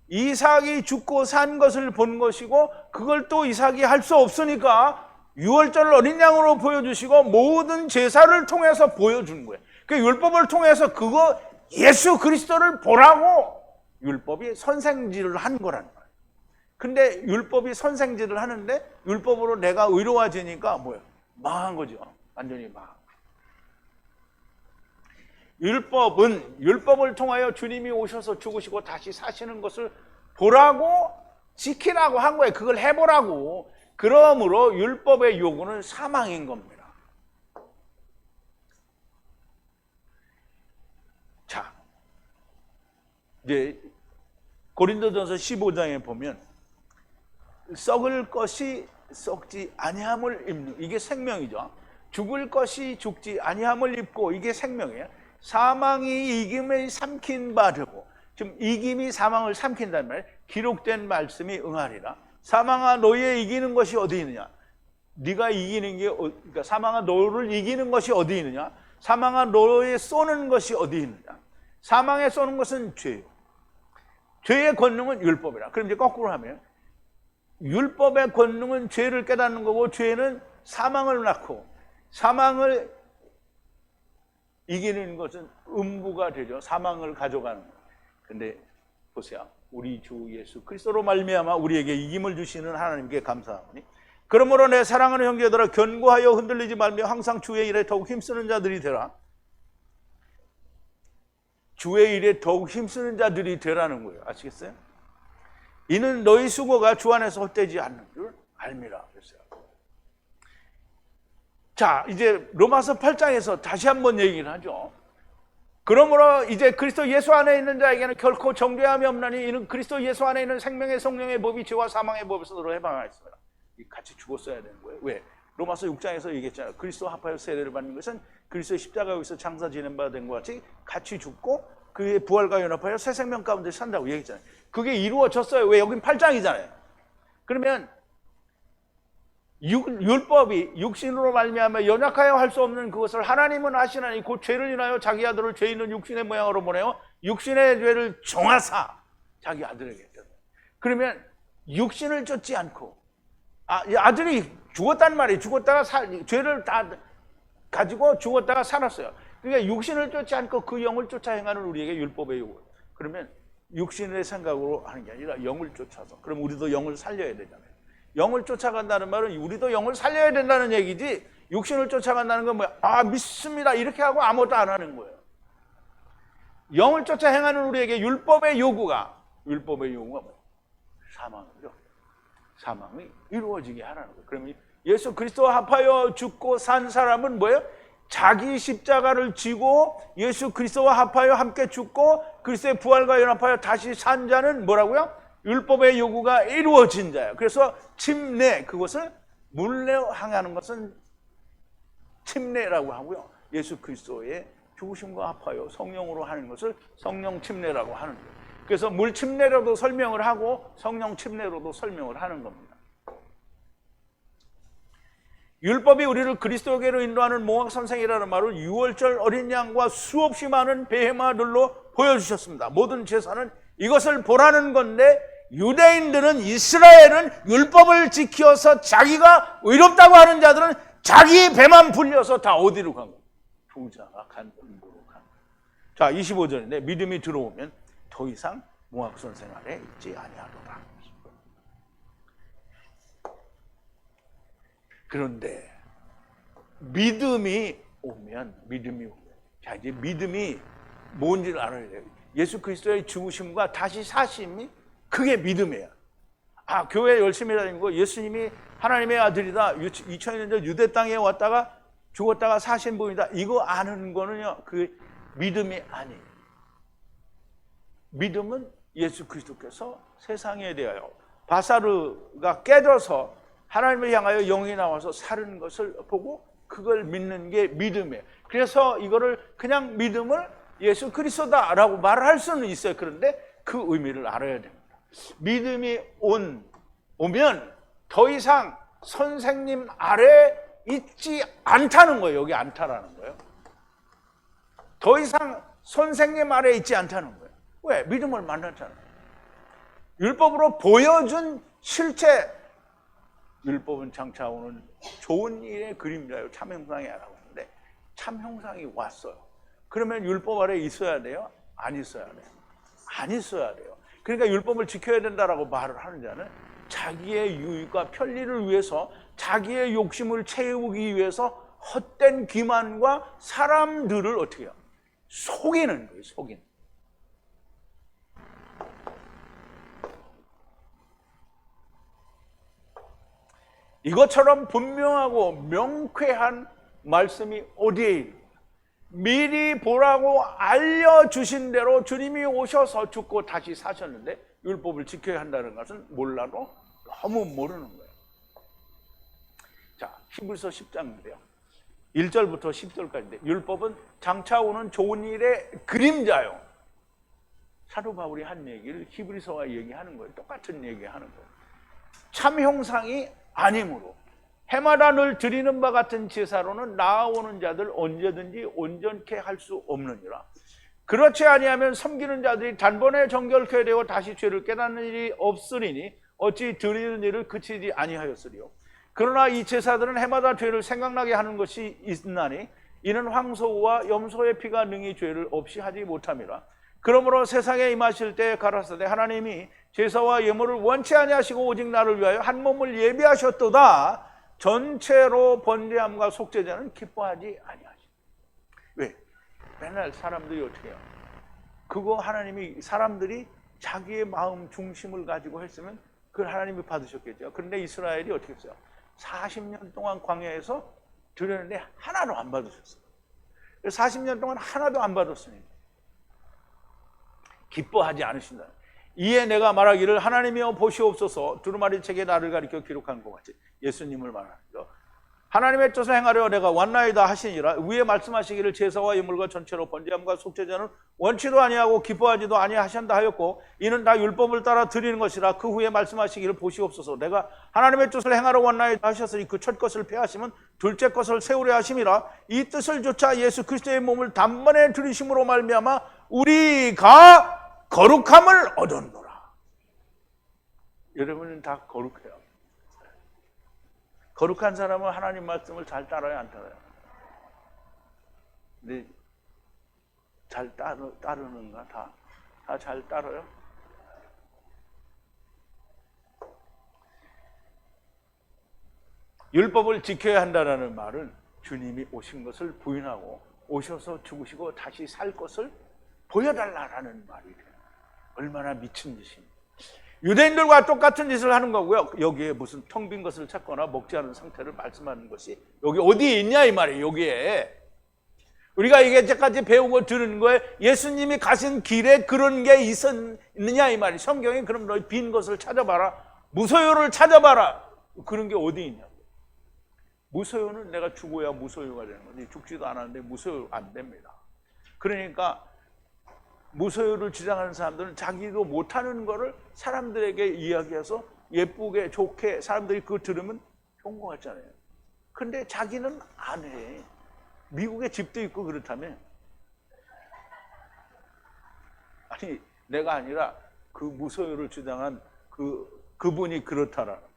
이삭이 죽고 산 것을 본 것이고, 그걸 또 이삭이 할 수 없으니까 유월절 어린 양으로 보여주시고 모든 제사를 통해서 보여준 거예요. 그 율법을 통해서 그거 예수 그리스도를 보라고 율법이 선생질을 한 거라는 거예요. 근데 율법이 선생질을 하는데 율법으로 내가 의로워지니까 뭐예요? 망한 거죠. 완전히 망한 거예요. 율법은 율법을 통하여 주님이 오셔서 죽으시고 다시 사시는 것을 보라고 지키라고 한 거예요. 그걸 해보라고. 그러므로 율법의 요구는 사망인 겁니다. 자, 이제 고린도전서 15장에 보면 썩을 것이 썩지 아니함을 입는, 이게 생명이죠. 죽을 것이 죽지 아니함을 입고, 이게 생명이에요. 사망이 이김을 삼킨 바 되고, 지금 이김이 사망을 삼킨다는 말이에요. 기록된 말씀이 응하리라. 사망아 너희의 이기는 것이 어디 있느냐? 네가 이기는 게, 그러니까 사망아 너를 이기는 것이 어디 있느냐? 사망아 너의 쏘는 것이 어디 있느냐? 사망에 쏘는 것은 죄요. 죄의 권능은 율법이라. 그럼 이제 거꾸로 하면 율법의 권능은 죄를 깨닫는 거고, 죄는 사망을 낳고, 사망을 이기는 것은 음부가 되죠. 사망을 가져가는 거예요. 근데 보세요. 우리 주 예수 그리스도로 말미암아 우리에게 이김을 주시는 하나님께 감사하오니, 그러므로 내 사랑하는 형제들아 견고하여 흔들리지 말며 항상 주의 일에 더욱 힘쓰는 자들이 되라. 주의 일에 더욱 힘쓰는 자들이 되라는 거예요. 아시겠어요? 이는 너희 수고가 주 안에서 헛되지 않는 줄 알미라 그랬어요. 자, 이제 로마서 8장에서 다시 한번 얘기를 하죠. 그러므로 이제 그리스도 예수 안에 있는 자에게는 결코 정죄함이 없나니, 이는 그리스도 예수 안에 있는 생명의 성령의 법이 죄와 사망의 법에서 너를 해방하였습니다. 같이 죽었어야 되는 거예요. 왜? 로마서 6장에서 얘기했잖아요. 그리스도 합하여 세례를 받는 것은 그리스도의 십자가에서 장사 지낸 바 된 것 같이 같이 죽고 그의 부활과 연합하여 새 생명 가운데 산다고 얘기했잖아요. 그게 이루어졌어요. 왜? 여긴 8장이잖아요. 그러면 율법이 육신으로 말미암아 연약하여 할 수 없는 그것을 하나님은 하시나니 곧 죄를 인하여 자기 아들을 죄 있는 육신의 모양으로 보내어 육신의 죄를 정하사 자기 아들에게 했잖아요. 그러면 육신을 쫓지 않고, 아들이 죽었단 말이에요. 죽었다가 죄를 다 가지고 죽었다가 살았어요. 그러니까 육신을 쫓지 않고 그 영을 쫓아 행하는 우리에게 율법의 요구. 그러면 육신의 생각으로 하는 게 아니라 영을 쫓아서, 그럼 우리도 영을 살려야 되잖아요. 영을 쫓아간다는 말은 우리도 영을 살려야 된다는 얘기지, 육신을 쫓아간다는 건 뭐야? 믿습니다 이렇게 하고 아무것도 안 하는 거예요. 영을 쫓아 행하는 우리에게 율법의 요구가 뭐예요? 사망이죠. 사망이 이루어지게 하라는 거예요. 그러면 예수 그리스도와 합하여 죽고 산 사람은 뭐예요? 자기 십자가를 지고 예수 그리스도와 합하여 함께 죽고 그리스도의 부활과 연합하여 다시 산 자는 뭐라고요? 율법의 요구가 이루어진 자예요. 그래서 침례, 그것을 물레 향하는 것은 침례라고 하고요. 예수 그리스도의 죽으심과 합하여 성령으로 하는 것을 성령 침례라고 하는 거예요. 그래서 물 침례로도 설명을 하고 성령 침례로도 설명을 하는 겁니다. 율법이 우리를 그리스도에게로 인도하는 몽학 선생이라는 말을 유월절 어린 양과 수없이 많은 베헤마들로 보여주셨습니다. 모든 제사는 이것을 보라는 건데, 유대인들은, 이스라엘은 율법을 지켜서 자기가 의롭다고 하는 자들은 자기 배만 불려서 다 어디로 간 거예요? 부자가 간 음부로 간 거예요. 자, 25절인데 믿음이 들어오면 더 이상 몽학선 생활에 있지 아니하도다. 그런데 믿음이 오면, 자, 이제 믿음이 뭔지를 알아야 돼요. 예수 그리스도의 죽으심과 다시 사심이, 그게 믿음이에요. 교회 열심히 다니고 예수님이 하나님의 아들이다, 2000년 전 유대 땅에 왔다가 죽었다가 사신 분이다, 이거 아는 거는요, 그 믿음이 아니에요. 믿음은 예수 그리스도께서 세상에 대하여 바사르가 깨져서 하나님을 향하여 영이 나와서 사는 것을 보고 그걸 믿는 게 믿음이에요. 그래서 이거를 그냥 믿음을 예수 그리스도다라고 말할 수는 있어요. 그런데 그 의미를 알아야 됩니다. 믿음이 오면 더 이상 선생님 아래 있지 않다는 거예요. 여기 않다라는 거예요. 더 이상 선생님 아래 있지 않다는 거예요. 왜? 믿음을 만났잖아요. 율법으로 보여준 실체. 율법은 장차 오는 좋은 일의 그림자요, 참 형상이라고 하는데 참 형상이 왔어요. 그러면 율법 아래 있어야 돼요? 안 있어야 돼요? 안 있어야 돼요. 그러니까 율법을 지켜야 된다라고 말을 하는 자는 자기의 유익과 편리를 위해서 자기의 욕심을 채우기 위해서 헛된 기만과 사람들을 어떻게 해요? 속이는 거예요. 속이는. 이것처럼 분명하고 명쾌한 말씀이 어디에 있는가? 미리 보라고 알려주신 대로 주님이 오셔서 죽고 다시 사셨는데 율법을 지켜야 한다는 것은 몰라도 너무 모르는 거예요. 자, 히브리서 10장인데요. 1절부터 10절까지인데 율법은 장차 오는 좋은 일의 그림자요. 사도 바울이 한 얘기를 히브리서와 얘기하는 거예요. 똑같은 얘기하는 거예요. 참 형상이 아니므로 해마다 늘 드리는 바 같은 제사로는 나아오는 자들 언제든지 온전케 할 수 없느니라. 그렇지 아니하면 섬기는 자들이 단번에 정결케 되어 다시 죄를 깨닫는 일이 없으리니 어찌 드리는 일을 그치지 아니하였으리요. 그러나 이 제사들은 해마다 죄를 생각나게 하는 것이 있나니 이는 황소와 염소의 피가 능히 죄를 없이 하지 못함이라. 그러므로 세상에 임하실 때 가라사대 하나님이 제사와 예물을 원치 아니하시고 오직 나를 위하여 한 몸을 예비하셨도다. 전체로 번제함과 속죄제는 기뻐하지 아니하시. 왜? 맨날 사람들이 어떻게 해요? 그거 하나님이 사람들이 자기의 마음 중심을 가지고 했으면 그걸 하나님이 받으셨겠죠. 그런데 이스라엘이 어떻게 했어요? 40년 동안 광야에서 드렸는데 하나도 안 받으셨어요. 40년 동안 하나도 안 받았으니 기뻐하지 않으신다. 이에 내가 말하기를 하나님이여 보시옵소서 두루마리 책에 나를 가리켜 기록한 것 같이 예수님을 말하죠. 하나님의 뜻을 행하려 내가 왔나이다 하시니라. 위에 말씀하시기를 제사와 예물과 전체로 번제함과 속죄제는 원치도 아니하고 기뻐하지도 아니하신다 하였고 이는 다 율법을 따라 드리는 것이라. 그 후에 말씀하시기를 보시옵소서 내가 하나님의 뜻을 행하러 왔나이다 하셨으니 그 첫 것을 폐하시면 둘째 것을 세우려 하심이라. 이 뜻을 조차 예수 그리스도의 몸을 단번에 들이심으로 말미암아 우리가 거룩함을 얻었노라. 여러분은 다 거룩해요. 거룩한 사람은 하나님 말씀을 잘 따라요, 안 따라요? 근데 잘 따르는가? 다 잘 따라요? 율법을 지켜야 한다는 말은 주님이 오신 것을 부인하고 오셔서 죽으시고 다시 살 것을 보여달라는 말이 돼요. 얼마나 미친 짓입니까? 유대인들과 똑같은 짓을 하는 거고요. 여기에 무슨 텅 빈 것을 찾거나 먹지 않은 상태를 말씀하는 것이 여기 어디에 있냐 이 말이에요. 여기에 우리가 이제까지 배우고 들은 거에 예수님이 가신 길에 그런 게 있었느냐 이 말이에요. 성경에 그럼 너희 빈 것을 찾아봐라, 무소유를 찾아봐라. 그런 게 어디 있냐고. 무소유는 내가 죽어야 무소유가 되는 거지. 죽지도 않았는데 무소유 안 됩니다. 그러니까 무소유를 주장하는 사람들은 자기도 못하는 거를 사람들에게 이야기해서 예쁘게 좋게 사람들이 그거 들으면 좋은 것 같잖아요. 근데 자기는 안 해. 미국에 집도 있고 그렇다며. 아니 내가 아니라 그 무소유를 주장한 그분이 그렇다라는 거예요.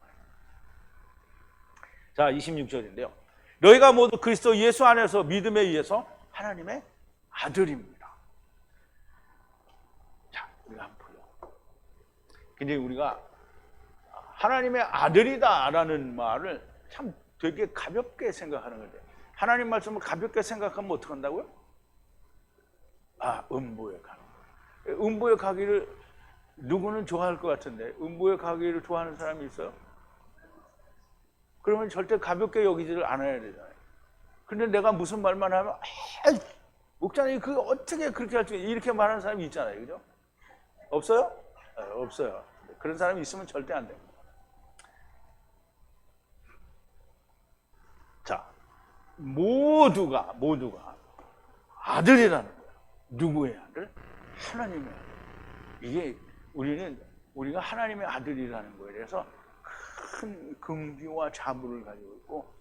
자 26절인데요. 너희가 모두 그리스도 예수 안에서 믿음에 의해서 하나님의 아들입니다. 우리가 한번 보여. 근데 우리가 하나님의 아들이다라는 말을 참 되게 가볍게 생각하는 건데 하나님 말씀을 가볍게 생각하면 어떻게 한다고요? 음보에 가는 거예요. 음보에 가기를 누구는 좋아할 것 같은데 음보에 가기를 좋아하는 사람이 있어요? 그러면 절대 가볍게 여기지를 않아야 되잖아요. 근데 내가 무슨 말만 하면 목사님 그 어떻게 그렇게 할 수 이렇게 말하는 사람이 있잖아요. 그죠? 없어요? 없어요. 그런 사람이 있으면 절대 안 됩니다. 자, 모두가 아들이라는 거예요. 누구의 아들? 하나님의 아들. 이게 우리가 하나님의 아들이라는 거에 대해서 큰 긍지와 자부를 가지고 있고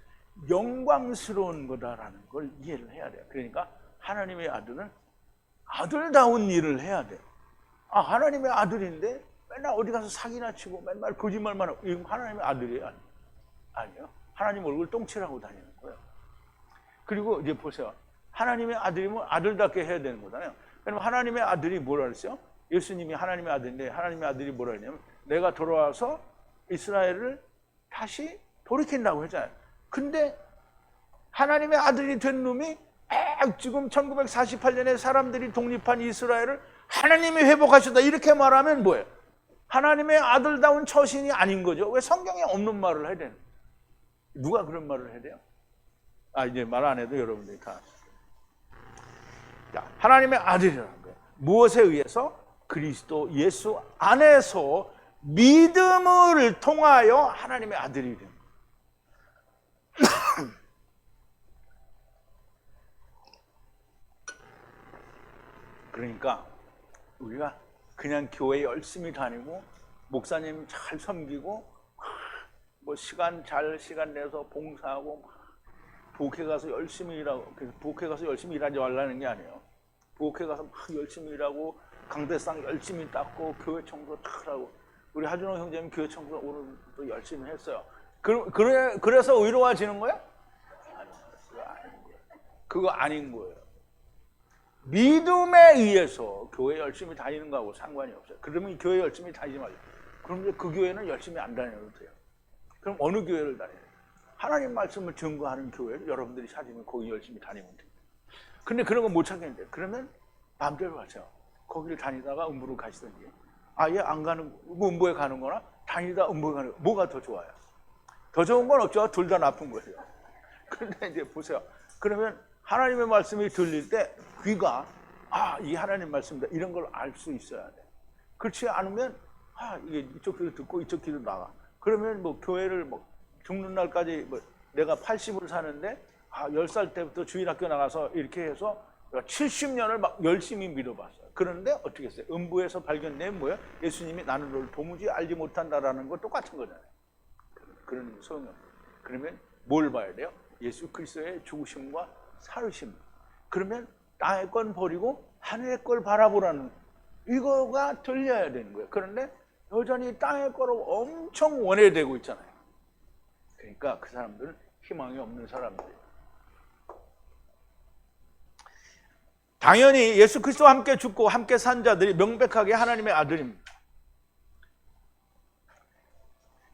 영광스러운 거다라는 걸 이해를 해야 돼요. 그러니까 하나님의 아들은 아들다운 일을 해야 돼요. 아, 하나님의 아들인데 맨날 어디 가서 사기나 치고 맨날 거짓말만 하고 이건 하나님의 아들이에요? 아니요. 하나님 얼굴 똥칠하고 다니는 거예요. 그리고 이제 보세요. 하나님의 아들이면 아들답게 해야 되는 거잖아요. 그럼 하나님의 아들이 뭐라 그랬어요? 예수님이 하나님의 아들인데 하나님의 아들이 뭐라 했냐면 내가 돌아와서 이스라엘을 다시 돌이킨다고 했잖아요. 근데 하나님의 아들이 된 놈이 지금 1948년에 사람들이 독립한 이스라엘을 하나님이 회복하셨다 이렇게 말하면 뭐예요? 하나님의 아들다운 처신이 아닌 거죠. 왜 성경에 없는 말을 해야 되는 거예요? 누가 그런 말을 해야 돼요? 이제 말 안 해도 여러분들이 다. 자, 하나님의 아들이라는 거예요. 무엇에 의해서? 그리스도 예수 안에서 믿음을 통하여 하나님의 아들이 됩니다. 그러니까 우리가 그냥 교회 열심히 다니고 목사님 잘 섬기고 뭐 시간 내서 봉사하고 부엌에 가서 열심히 일하고 부엌에 가서 열심히 일하지 말라는 게 아니에요. 부엌에 가서 막 열심히 일하고 강대상 열심히 닦고 교회 청소 탁 하고 우리 하준호 형제님 교회 청소 오늘도 열심히 했어요. 그래서 의로워지는 거야? 그거 아닌 거예요. 믿음에 의해서 교회 열심히 다니는 거하고 상관이 없어요. 그러면 교회 열심히 다니지 말고 그럼 이제 그 교회는 열심히 안 다녀도 돼요. 그럼 어느 교회를 다녀요? 하나님 말씀을 증거하는 교회를 여러분들이 찾으면 거기 열심히 다니면 돼요. 근데 그런 거 못 찾겠는데 그러면 마음대로 가세요. 거기를 다니다가 음부로 가시든지 아예 안 가는 음부에 가는 거나 다니다 음부에 가는 거 뭐가 더 좋아요? 더 좋은 건 없죠. 둘 다 나쁜 거예요. 그런데 이제 보세요. 그러면 하나님의 말씀이 들릴 때 귀가 이 하나님 말씀이다 이런 걸 알 수 있어야 돼. 그렇지 않으면 이게 이쪽 귀로 듣고 이쪽 귀로 나가. 그러면 뭐 교회를 뭐 죽는 날까지 뭐 내가 80을 사는데 10살 때부터 주일학교 나가서 이렇게 해서 70년을 막 열심히 믿어봤어요. 그런데 어떻게 했어요? 음부에서 발견된 뭐예요? 예수님이 나는 너를 도무지 알지 못한다라는 거 똑같은 거잖아요. 그런 소용이 없어요. 그러면 뭘 봐야 돼요? 예수 그리스도의 죽으심과 살으심. 그러면 땅의 건 버리고 하늘의 걸 바라보라는 이거가 들려야 되는 거예요. 그런데 여전히 땅의 거를 엄청 원해대고 있잖아요. 그러니까 그 사람들은 희망이 없는 사람들이에요. 당연히 예수 그리스도와 함께 죽고 함께 산 자들이 명백하게 하나님의 아들입니다.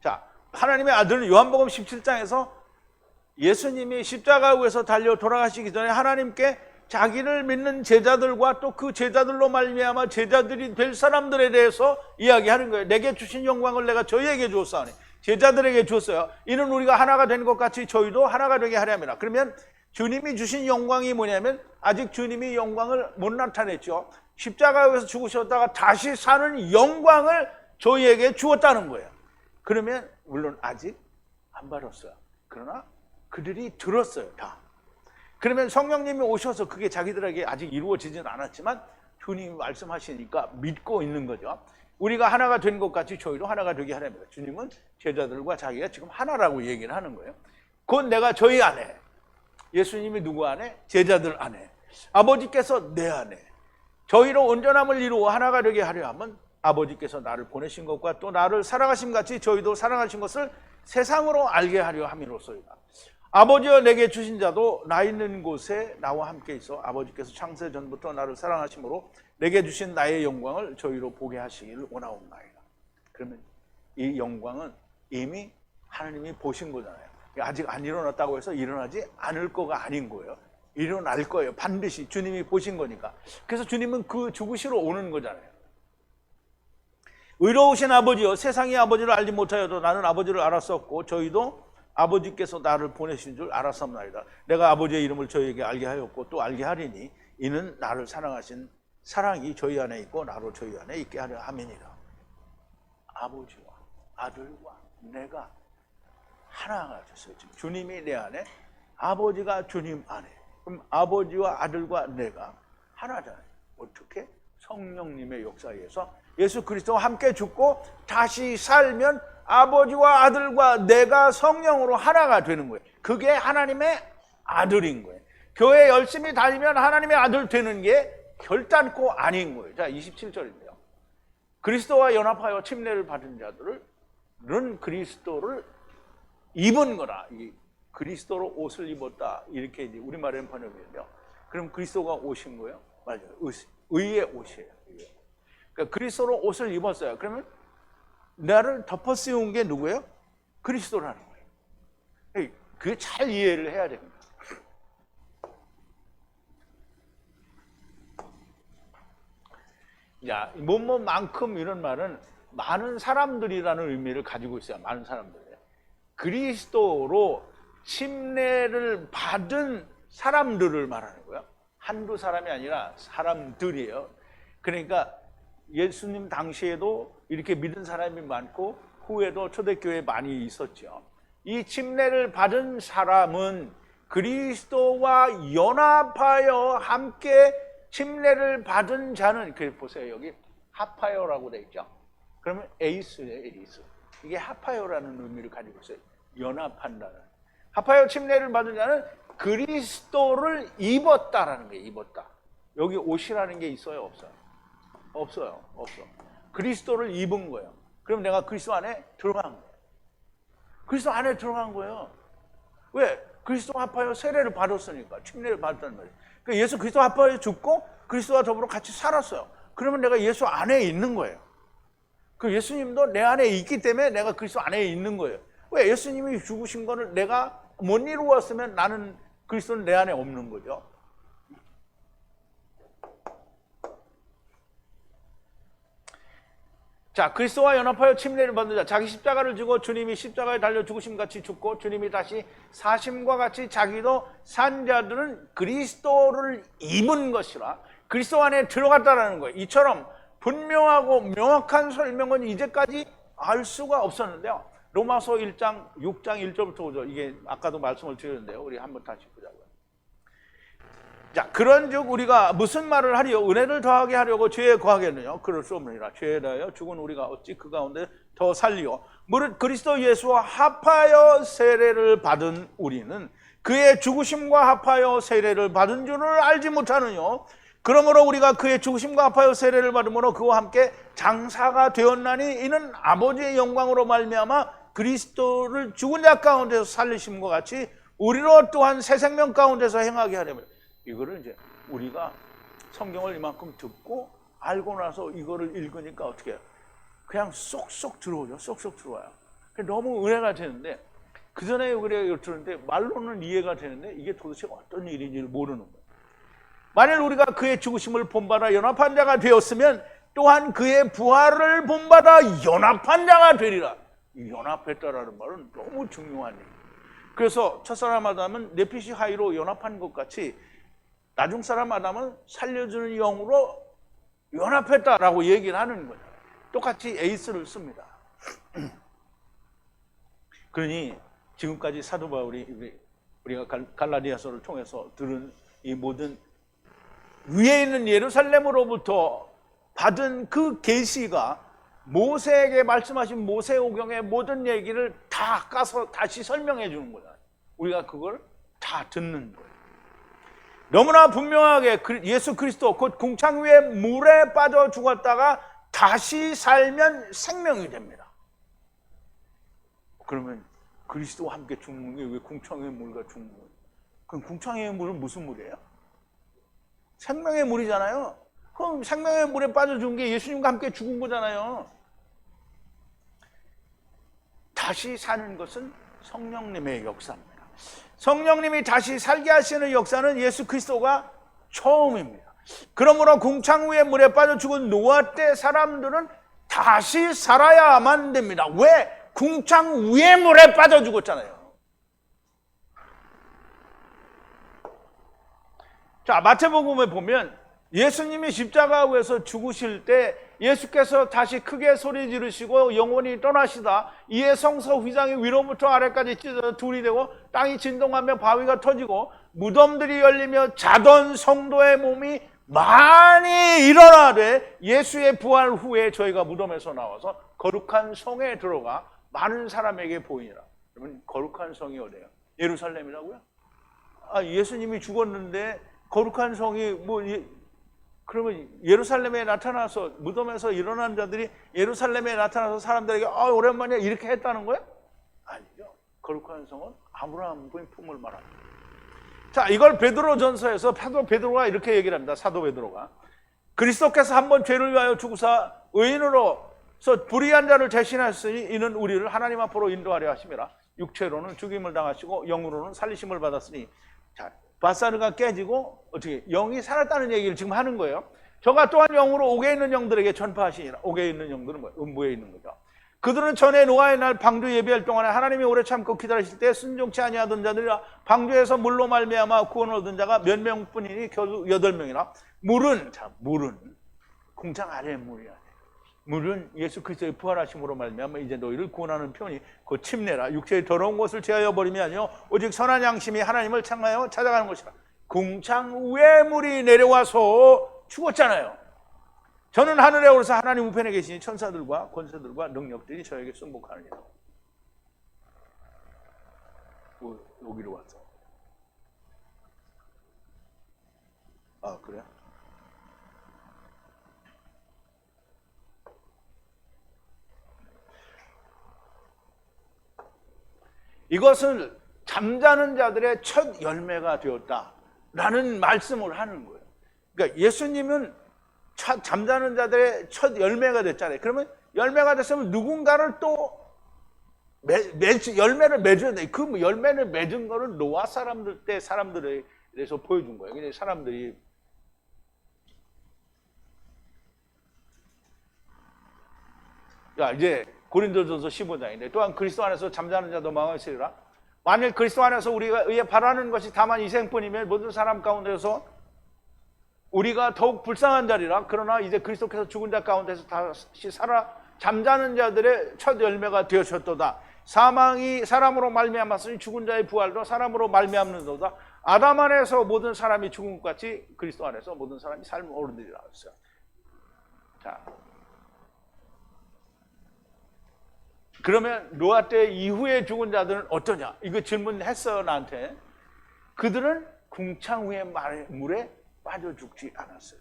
자, 하나님의 아들은 요한복음 17장에서 예수님이 십자가 위에서 달려 돌아가시기 전에 하나님께 자기를 믿는 제자들과 또 그 제자들로 말미암아 제자들이 될 사람들에 대해서 이야기하는 거예요. 내게 주신 영광을 내가 저희에게 주었사오니 제자들에게 주었어요. 이는 우리가 하나가 된 것 같이 저희도 하나가 되게 하려 함이라. 그러면 주님이 주신 영광이 뭐냐면 아직 주님이 영광을 못 나타냈죠. 십자가에서 죽으셨다가 다시 사는 영광을 저희에게 주었다는 거예요. 그러면 물론 아직 안 받았어요. 그러나 그들이 들었어요. 다. 그러면 성령님이 오셔서 그게 자기들에게 아직 이루어지진 않았지만 주님이 말씀하시니까 믿고 있는 거죠. 우리가 하나가 된 것 같이 저희도 하나가 되게 하랍니다. 주님은 제자들과 자기가 지금 하나라고 얘기를 하는 거예요. 그건 내가 저희 안에, 예수님이 누구 안에? 제자들 안에, 아버지께서 내 안에 저희로 온전함을 이루어 하나가 되게 하려 하면 아버지께서 나를 보내신 것과 또 나를 사랑하심 같이 저희도 사랑하신 것을 세상으로 알게 하려 함이로소이다. 아버지여 내게 주신 자도 나 있는 곳에 나와 함께 있어 아버지께서 창세 전부터 나를 사랑하심으로 내게 주신 나의 영광을 저희로 보게 하시기를 원하옵나이다. 그러면 이 영광은 이미 하나님이 보신 거잖아요. 아직 안 일어났다고 해서 일어나지 않을 거가 아닌 거예요. 일어날 거예요. 반드시 주님이 보신 거니까. 그래서 주님은 그 죽으시러 오는 거잖아요. 의로우신 아버지여 세상이 아버지를 알지 못하여도 나는 아버지를 알았었고 저희도 아버지께서 나를 보내신 줄 알았습니다. 내가 아버지의 이름을 저희에게 알게 하였고 또 알게 하리니 이는 나를 사랑하신 사랑이 저희 안에 있고 나로 저희 안에 있게 하려 함이니라. 아버지와 아들과 내가 하나가 됐어요. 주님이 내 안에, 아버지가 주님 안에. 그럼 아버지와 아들과 내가 하나잖아요. 어떻게? 성령님의 역사에 의해서 예수 그리스도와 함께 죽고 다시 살면 아버지와 아들과 내가 성령으로 하나가 되는 거예요. 그게 하나님의 아들인 거예요. 교회 열심히 다니면 하나님의 아들 되는 게 결단코 아닌 거예요. 자, 27절인데요. 그리스도와 연합하여 침례를 받은 자들은 그리스도를 입은 거라. 그리스도로 옷을 입었다. 이렇게 이제 우리말에는 번역이에요. 그럼 그리스도가 옷인 거예요? 맞아요. 의의 옷이에요. 그러니까 그리스도로 옷을 입었어요. 그러면 나를 덮어 씌운 게 누구예요? 그리스도라는 거예요. 그게 잘 이해를 해야 됩니다. 자, 뭐뭐만큼 이런 말은 많은 사람들이라는 의미를 가지고 있어요. 많은 사람들. 그리스도로 침례를 받은 사람들을 말하는 거예요. 한두 사람이 아니라 사람들이에요. 그러니까 예수님 당시에도 이렇게 믿은 사람이 많고 후에도 초대교회에 많이 있었죠. 이 침례를 받은 사람은 그리스도와 연합하여 함께 침례를 받은 자는, 보세요. 여기 하파요라고 되어 있죠. 그러면 에이스예요, 에이스. 이게 하파요라는 의미를 가지고 있어요. 연합한다는. 하파요 침례를 받은 자는 그리스도를 입었다라는 거예요. 입었다. 여기 옷이라는 게 있어요, 없어요? 없어요. 없어. 그리스도를 입은 거예요. 그럼 내가 그리스도 안에 들어간 거예요. 그리스도 안에 들어간 거예요. 왜? 그리스도 하파요 세례를 받았으니까. 침례를 받았다는 말이에요. 그러니까 예수 그리스도 하파요 죽고 그리스도와 더불어 같이 살았어요. 그러면 내가 예수 안에 있는 거예요. 그 예수님도 내 안에 있기 때문에 내가 그리스도 안에 있는 거예요. 왜? 예수님이 죽으신 거를 내가 못 이루었으면 나는, 그리스도는 내 안에 없는 거죠. 자, 그리스도와 연합하여 침례를 받는 자, 자기 십자가를 지고 주님이 십자가에 달려 죽으심 같이 죽고 주님이 다시 사심과 같이 자기도 산 자들은 그리스도를 입은 것이라, 그리스도 안에 들어갔다라는 거예요. 이처럼 분명하고 명확한 설명은 이제까지 알 수가 없었는데요. 로마서 1장 6장 1절부터 5절, 이게 아까도 말씀을 드렸는데요. 우리 한번 다시 보자고요. 자, 그런즉 우리가 무슨 말을 하리요? 은혜를 더하게 하려고 죄에 거하겠느냐? 그럴 수 없느니라. 죄에 대하여 죽은 우리가 어찌 그 가운데 더 살리요? 무릇 그리스도 예수와 합하여 세례를 받은 우리는 그의 죽으심과 합하여 세례를 받은 줄을 알지 못하느냐? 그러므로 우리가 그의 죽으심과 합하여 세례를 받음으로 그와 함께 장사가 되었나니 이는 아버지의 영광으로 말미암아 그리스도를 죽은 자 가운데서 살리심과 같이 우리로 또한 새 생명 가운데서 행하게 하려면, 이거를 이제 우리가 성경을 이만큼 듣고 알고 나서 이거를 읽으니까 어떻게 해요? 그냥 쏙쏙 들어오죠. 쏙쏙 들어와요. 너무 은혜가 되는데, 그 전에 그래 들었는데 말로는 이해가 되는데 이게 도대체 어떤 일인지를 모르는 거예요. 만일 우리가 그의 죽으심을 본받아 연합한 자가 되었으면 또한 그의 부활을 본받아 연합한 자가 되리라. 이 연합했다라는 말은 너무 중요한 얘기예요. 그래서 첫사람 아담은 네피시 하이로 연합한 것 같이 나중 사람 아담은 살려주는 영으로 연합했다라고 얘기를 하는 거예요. 똑같이 에이스를 씁니다. 그러니 지금까지 사도 바울이 우리가 갈라디아서를 통해서 들은 이 모든 위에 있는 예루살렘으로부터 받은 그 계시가 모세에게 말씀하신 모세오경의 모든 얘기를 다 까서 다시 설명해 주는 거야. 우리가 그걸 다 듣는 거예요. 너무나 분명하게 예수 그리스도 곧 궁창 위에 물에 빠져 죽었다가 다시 살면 생명이 됩니다. 그러면 그리스도와 함께 죽는 게 왜 궁창의 물과 죽는 거예요? 그럼 궁창의 물은 무슨 물이에요? 생명의 물이잖아요. 그럼 생명의 물에 빠져 죽은 게 예수님과 함께 죽은 거잖아요. 다시 사는 것은 성령님의 역사입니다. 성령님이 다시 살게 하시는 역사는 예수 그리스도가 처음입니다. 그러므로 궁창 위에 물에 빠져 죽은 노아 때 사람들은 다시 살아야만 됩니다. 왜? 궁창 위에 물에 빠져 죽었잖아요. 자, 마태복음에 보면 예수님이 십자가에서 죽으실 때 예수께서 다시 크게 소리 지르시고 영원히 떠나시다 이에 성서 휘장이 위로부터 아래까지 찢어져 둘이 되고 땅이 진동하며 바위가 터지고 무덤들이 열리며 자던 성도의 몸이 많이 일어나되 예수의 부활 후에 저희가 무덤에서 나와서 거룩한 성에 들어가 많은 사람에게 보이니라. 여러분, 거룩한 성이 어디예요? 예루살렘이라고요? 예수님이 죽었는데 거룩한 성이 그러면 예루살렘에 나타나서 무덤에서 일어난 자들이 예루살렘에 나타나서 사람들에게 오랜만에 이렇게 했다는 거예요? 아니죠. 거룩한 성은 아브라함 품을 말합니다. 자, 이걸 베드로전서에서 베드로가 이렇게 얘기를 합니다. 사도 베드로가 그리스도께서 한번 죄를 위하여 죽으사 의인으로서 불의한 자를 대신하셨으니 이는 우리를 하나님 앞으로 인도하려 하심이라. 육체로는 죽임을 당하시고 영으로는 살리심을 받았으니, 자, 바사르가 깨지고 어떻게 영이 살았다는 얘기를 지금 하는 거예요. 저가 또한 영으로 옥에 있는 영들에게 전파하시니라. 옥에 있는 영들은 뭐예요? 음부에 있는 거죠. 그들은 전에 노아의 날 방주 예비할 동안에 하나님이 오래 참고 기다리실 때 순종치 아니하던 자들이라. 방주에서 물로 말미암아 구원을 얻은 자가 몇 명뿐이니 겨우 8명이라. 물은 공장 아래의 물이야. 물은 예수 그리스도의 부활하심으로 말미암아 이제 너희를 구원하는 편이 곧 침례라. 육체의 더러운 것을 제하여 버림이 아니요 오직 선한 양심이 하나님을 향하여 찾아가는 것이라. 궁창 위에 물이 내려와서 죽었잖아요. 저는 하늘에 오르사 하나님 우편에 계시니 천사들과 권세들과 능력들이 저에게 순복하느니라. 여기로 왔어. 그래? 이것은 잠자는 자들의 첫 열매가 되었다라는 말씀을 하는 거예요. 그러니까 예수님은 잠자는 자들의 첫 열매가 됐잖아요. 그러면 열매가 됐으면 누군가를 또 열매를 맺어야 돼. 그 열매를 맺은 거를 노아 사람들에 대해서 보여준 거예요. 근데 사람들이 이제 고린도전서 15장인데 또한 그리스도 안에서 잠자는 자도 망하시리라. 만일 그리스도 안에서 우리가 의에 바라는 것이 다만 이생뿐이면 모든 사람 가운데서 우리가 더욱 불쌍한 자리라. 그러나 이제 그리스도께서 죽은 자 가운데서 다시 살아 잠자는 자들의 첫 열매가 되셨도다. 사망이 사람으로 말미암았으니 죽은 자의 부활도 사람으로 말미암는도다. 아담 안에서 모든 사람이 죽은 것 같이 그리스도 안에서 모든 사람이 삶을 얻으리라 했어요. 자, 그러면 노아 때 이후에 죽은 자들은 어떠냐? 이거 질문했어요, 나한테. 그들은 궁창 위의 물에 빠져 죽지 않았어요.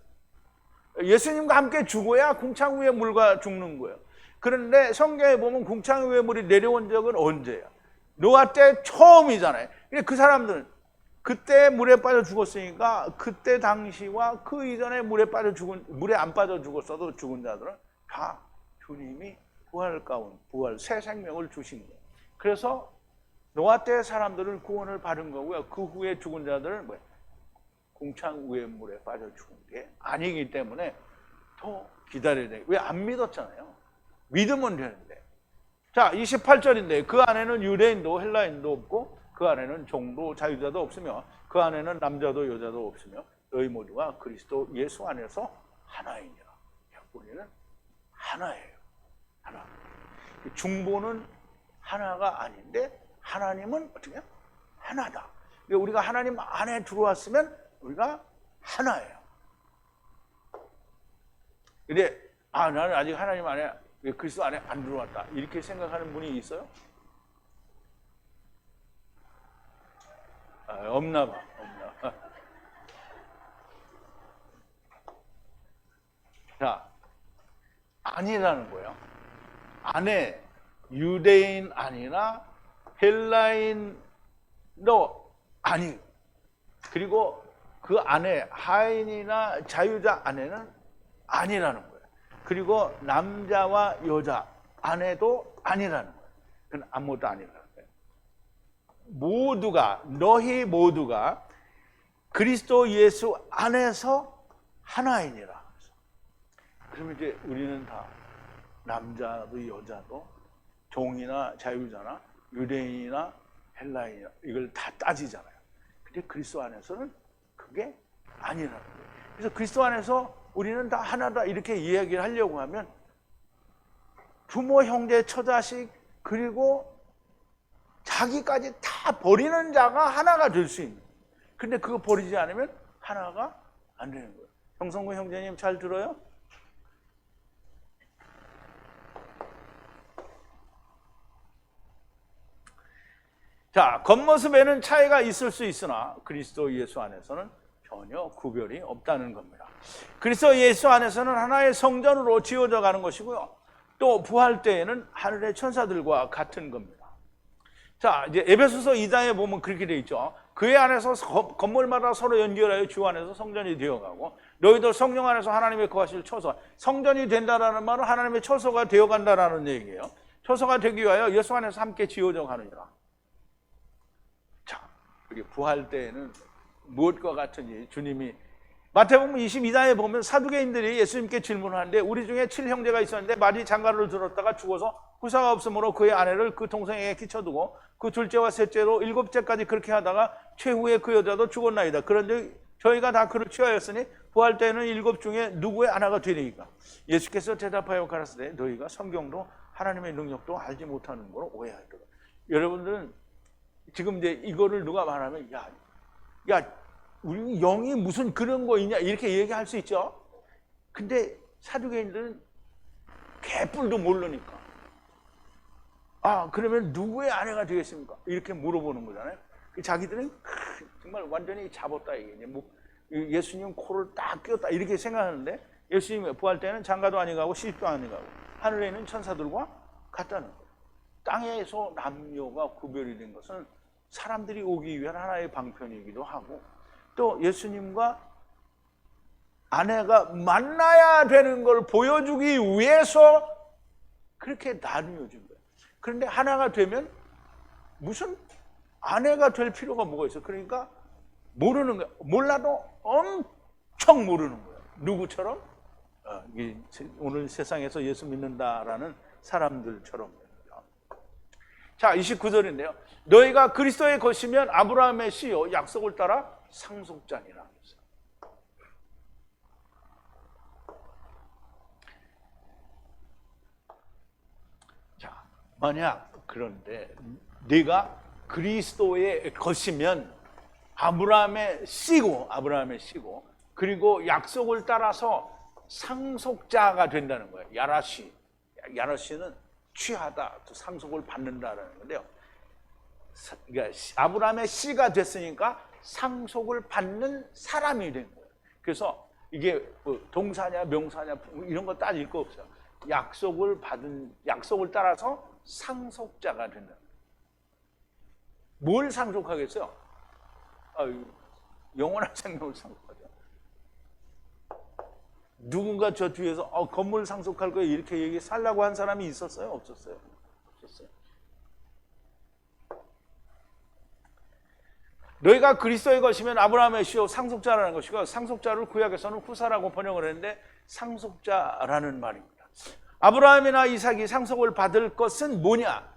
예수님과 함께 죽어야 궁창 위의 물과 죽는 거예요. 그런데 성경에 보면 궁창 위의 물이 내려온 적은 언제야? 노아 때 처음이잖아요. 그 사람들은 그때 물에 빠져 죽었으니까 그때 당시와 그 이전에 물에 안 빠져 죽었어도 죽은 자들은 다 주님이 부활, 새 생명을 주신 거예요. 그래서 노아 때 사람들은 구원을 받은 거고요. 그 후에 죽은 자들은 궁창 위의 물에 빠져 죽은 게 아니기 때문에 더 기다려야 돼요. 왜 안 믿었잖아요. 믿으면 되는데. 자, 28절인데 그 안에는 유대인도 헬라인도 없고 그 안에는 종도 자유자도 없으며 그 안에는 남자도 여자도 없으며 너희 모두가 그리스도 예수 안에서 하나이니라. 우리는 하나예요. 하나. 중보는 하나가 아닌데 하나님은 어떻게 해요? 하나다. 우리가 하나님 안에 들어왔으면 우리가 하나예요. 근데 나는 아직 하나님 안에 그리스도 안에 안 들어왔다 이렇게 생각하는 분이 있어요? 없나 봐. 자, 아니라는 거예요. 안에 유대인 아니나 헬라인도 아니, 그리고 그 안에 하인이나 자유자 안에는 아니라는 거예요. 그리고 남자와 여자 안에도 아니라는 거예요. 그건 아무것도 아니라는 거예요. 너희 모두가 그리스도 예수 안에서 하나이니라. 그러면 이제 우리는 다 남자도 여자도 종이나 자유자나 유대인이나 헬라인이나 이걸 다 따지잖아요. 근데 그리스도 안에서는 그게 아니라는 거예요. 그래서 그리스도 안에서 우리는 다 하나다 이렇게 이야기를 하려고 하면 부모, 형제, 처자식 그리고 자기까지 다 버리는 자가 하나가 될 수 있는. 근데 그거 버리지 않으면 하나가 안 되는 거예요. 형성구 형제님 잘 들어요? 자, 겉모습에는 차이가 있을 수 있으나 그리스도 예수 안에서는 전혀 구별이 없다는 겁니다. 그리스도 예수 안에서는 하나의 성전으로 지어져 가는 것이고요. 또 부활 때에는 하늘의 천사들과 같은 겁니다. 자, 이제 에베소서 2장에 보면 그렇게 돼 있죠. 그의 안에서 건물마다 서로 연결하여 주 안에서 성전이 되어가고 너희도 성령 안에서 하나님의 거하실 처소. 성전이 된다라는 말은 하나님의 처소가 되어간다라는 얘기예요. 처소가 되기 위하여 예수 안에서 함께 지어져 가느니라. 자, 우리 부활 때에는 무엇과 같으니 주님이 마태복음 22장에 보면 사두개인들이 예수님께 질문하는데 우리 중에 7형제가 있었는데 말이 장가를 들었다가 죽어서 후사가 없으므로 그의 아내를 그 동생에게 끼쳐두고 그 둘째와 셋째로 7째까지 그렇게 하다가 최후에 그 여자도 죽었나이다. 그런데 저희가 다 그를 취하였으니 부활 때는 7 중에 누구의 하나가 되리이까? 예수께서 대답하여 가라사대 너희가 성경도 하나님의 능력도 알지 못하는 거로 오해하더라. 여러분들은 지금 이제 이거를 누가 말하면 야 우리 영이 무슨 그런 거 있냐 이렇게 얘기할 수 있죠. 근데 사두개인들은 개뿔도 모르니까 그러면 누구의 아내가 되겠습니까? 이렇게 물어보는 거잖아요. 자기들은 정말 완전히 잡았다 이게 뭐 예수님 코를 딱 꼈다 이렇게 생각하는데 예수님 부활 때는 장가도 아니가고 시집도 아니가고 하늘에 있는 천사들과 같다는 거예요. 땅에서 남녀가 구별이 된 것은 사람들이 오기 위한 하나의 방편이기도 하고 또 예수님과 아내가 만나야 되는 걸 보여주기 위해서 그렇게 나누어진 거예요. 그런데 하나가 되면 무슨 아내가 될 필요가 뭐가 있어요? 그러니까 모르는 거예요. 몰라도 엄청 모르는 거예요. 누구처럼? 오늘 세상에서 예수 믿는다라는 사람들처럼. 자, 29절인데요. 너희가 그리스도의 것이면 아브라함의 씨요 약속을 따라 상속자니라. 자, 만약 그런데 네가 그리스도의 것이면 아브라함의 씨고 그리고 약속을 따라서 상속자가 된다는 거예요. 야라시는 취하다, 또 상속을 받는다라는 건데요. 그러니까 아브라함의 씨가 됐으니까 상속을 받는 사람이 된 거예요. 그래서 이게 동사냐 명사냐 이런 거 따질 거 없어요. 약속을 따라서 상속자가 된다. 뭘 상속하겠어요? 영원한 생명을 상속하죠. 누군가 저 뒤에서 건물 상속할 거예요 이렇게 얘기 살라고 한 사람이 있었어요? 없었어요? 없었어요. 너희가 그리스도의 것이면 아브라함의 씨요 상속자라는 것이고 상속자를 구약에서는 후사라고 번역을 했는데 상속자라는 말입니다. 아브라함이나 이삭이 상속을 받을 것은 뭐냐?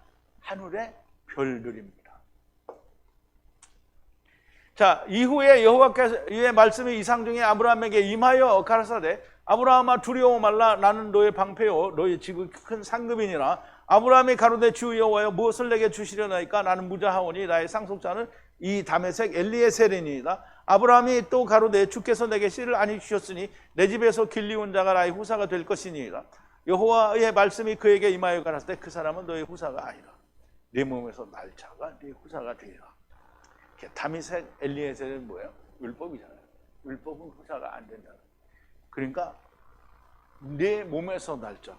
하늘의 별들입니다. 자, 이후에 여호와께서의 말씀이 이상 중에 아브라함에게 임하여 가라사대 아브라함아 두려워 말라 나는 너의 방패요 너의 지극히 큰 상급이니라. 아브라함이 가로되 주 여호와여 무엇을 내게 주시려나이까? 나는 무자하오니 나의 상속자는 이 다메섹 엘리에셀이니이다. 아브라함이 또 가로되 주께서 내게 씨를 아니 주셨으니 내 집에서 길리온 자가 나의 후사가 될 것이니이다. 여호와의 말씀이 그에게 임하여 가라사대 그 사람은 너의 후사가 아니라 내 몸에서 날 자가 네 후사가 되리라. 다메섹 엘리에셀은 뭐예요? 율법이잖아요. 율법은 후사가 안 된다. 그러니까 내 몸에서 날짜.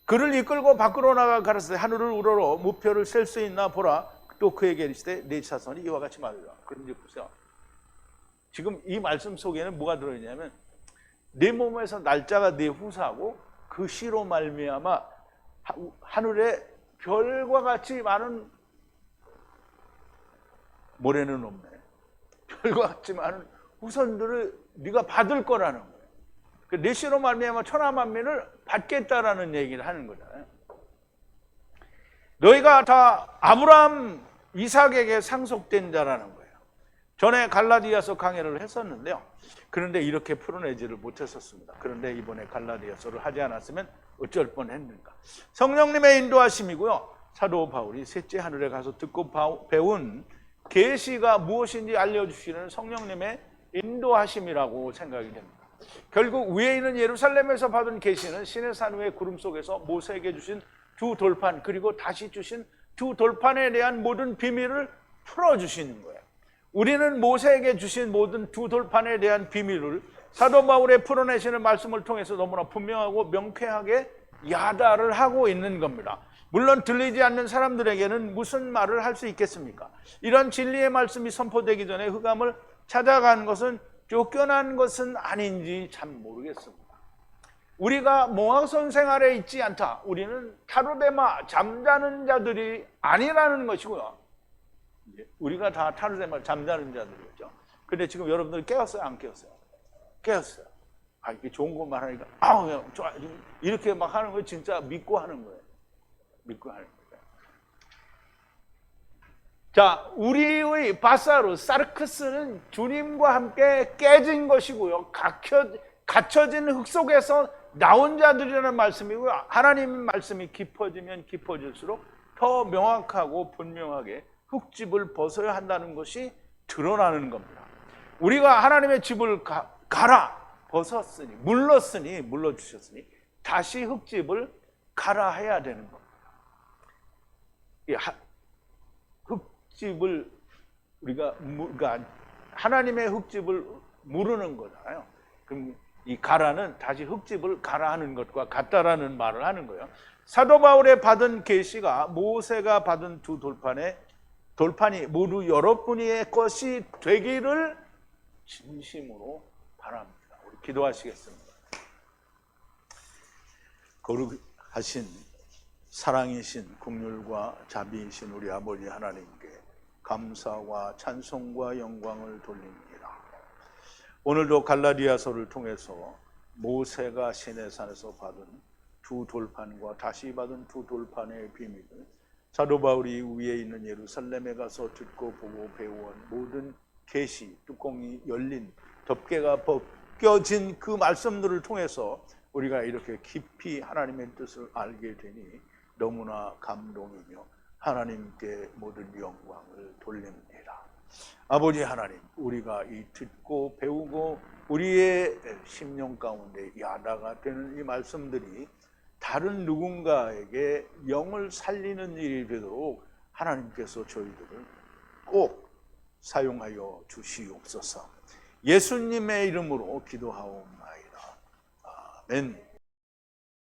그를 이끌고 밖으로 나가 가라사대 하늘을 우러러 무표를 셀 수 있나 보라. 또 그에게 이르시되 네 자손이 이와 같이 말이라. 그런데 보세요. 지금 이 말씀 속에는 뭐가 들어있냐면 내 몸에서 날짜가 내 후사고 그 씨로 말미암아 하늘에 별과 같이 많은 모래는 없네. 별과 같이 많은 후손들을 네가 받을 거라는 거예요. 내 씨로 말미암아 천하 만민을 받겠다라는 얘기를 하는 거잖아요. 너희가 다 아브라함, 이삭에게 상속된 자라는 거예요. 전에 갈라디아서 강해를 했었는데요. 그런데 이렇게 풀어내지를 못했었습니다. 그런데 이번에 갈라디아서를 하지 않았으면 어쩔 뻔했는가. 성령님의 인도하심이고요. 사도 바울이 셋째 하늘에 가서 듣고 배운 계시가 무엇인지 알려주시는 성령님의 인도하심이라고 생각이 됩니다. 결국 위에 있는 예루살렘에서 받은 계시는 시내산 위의 구름 속에서 모세에게 주신 두 돌판, 그리고 다시 주신 두 돌판에 대한 모든 비밀을 풀어주시는 거예요. 우리는 모세에게 주신 모든 두 돌판에 대한 비밀을 사도 바울의 풀어내시는 말씀을 통해서 너무나 분명하고 명쾌하게 야다를 하고 있는 겁니다. 물론 들리지 않는 사람들에게는 무슨 말을 할 수 있겠습니까? 이런 진리의 말씀이 선포되기 전에 흑암을 찾아간 것은 쫓겨난 것은 아닌지 참 모르겠습니다. 우리가 몽학선 생활에 있지 않다. 우리는 타르데마 잠자는 자들이 아니라는 것이고요. 우리가 다 타르데마 잠자는 자들이었죠. 근데 지금 여러분들 깨웠어요? 안 깨웠어요? 깨웠어요. 아, 이게 좋은 것만 하니까 아우 좋아 이렇게 막 하는 거 진짜 믿고 하는 거예요. 믿고 하는 거예요. 자, 우리의 바사르 사르크스는 주님과 함께 깨진 것이고요. 갇혀진 흙 속에서 나온 자들이라는 말씀이고요. 하나님의 말씀이 깊어지면 깊어질수록 더 명확하고 분명하게 흙집을 벗어야 한다는 것이 드러나는 겁니다. 우리가 하나님의 집을 갈아 벗었으니, 물러주셨으니 다시 흙집을 갈아 해야 되는 겁니다. 흙집을 우리가 하나님의 흙집을 무르는 거잖아요. 그럼 이 가라는 다시 흙집을 가라 하는 것과 같다라는 말을 하는 거예요. 사도 바울의 받은 계시가 모세가 받은 두 돌판이 모두 여러분의 것이 되기를 진심으로 바랍니다. 우리 기도하시겠습니다. 거룩하신 사랑이신 긍휼과 자비이신 우리 아버지 하나님께 감사와 찬송과 영광을 돌립니다. 오늘도 갈라디아서를 통해서 모세가 시내산에서 받은 두 돌판과 다시 받은 두 돌판의 비밀을 사도 바울이 위에 있는 예루살렘에 가서 듣고 보고 배운 모든 계시, 뚜껑이 열린 덮개가 벗겨진 그 말씀들을 통해서 우리가 이렇게 깊이 하나님의 뜻을 알게 되니 너무나 감동이며 하나님께 모든 영광을 돌립니다. 아버지 하나님, 우리가 이 듣고 배우고 우리의 심령 가운데 야다가 되는 이 말씀들이 다른 누군가에게 영을 살리는 일이 되도록 하나님께서 저희들을 꼭 사용하여 주시옵소서. 예수님의 이름으로 기도하옵나이다. 아멘.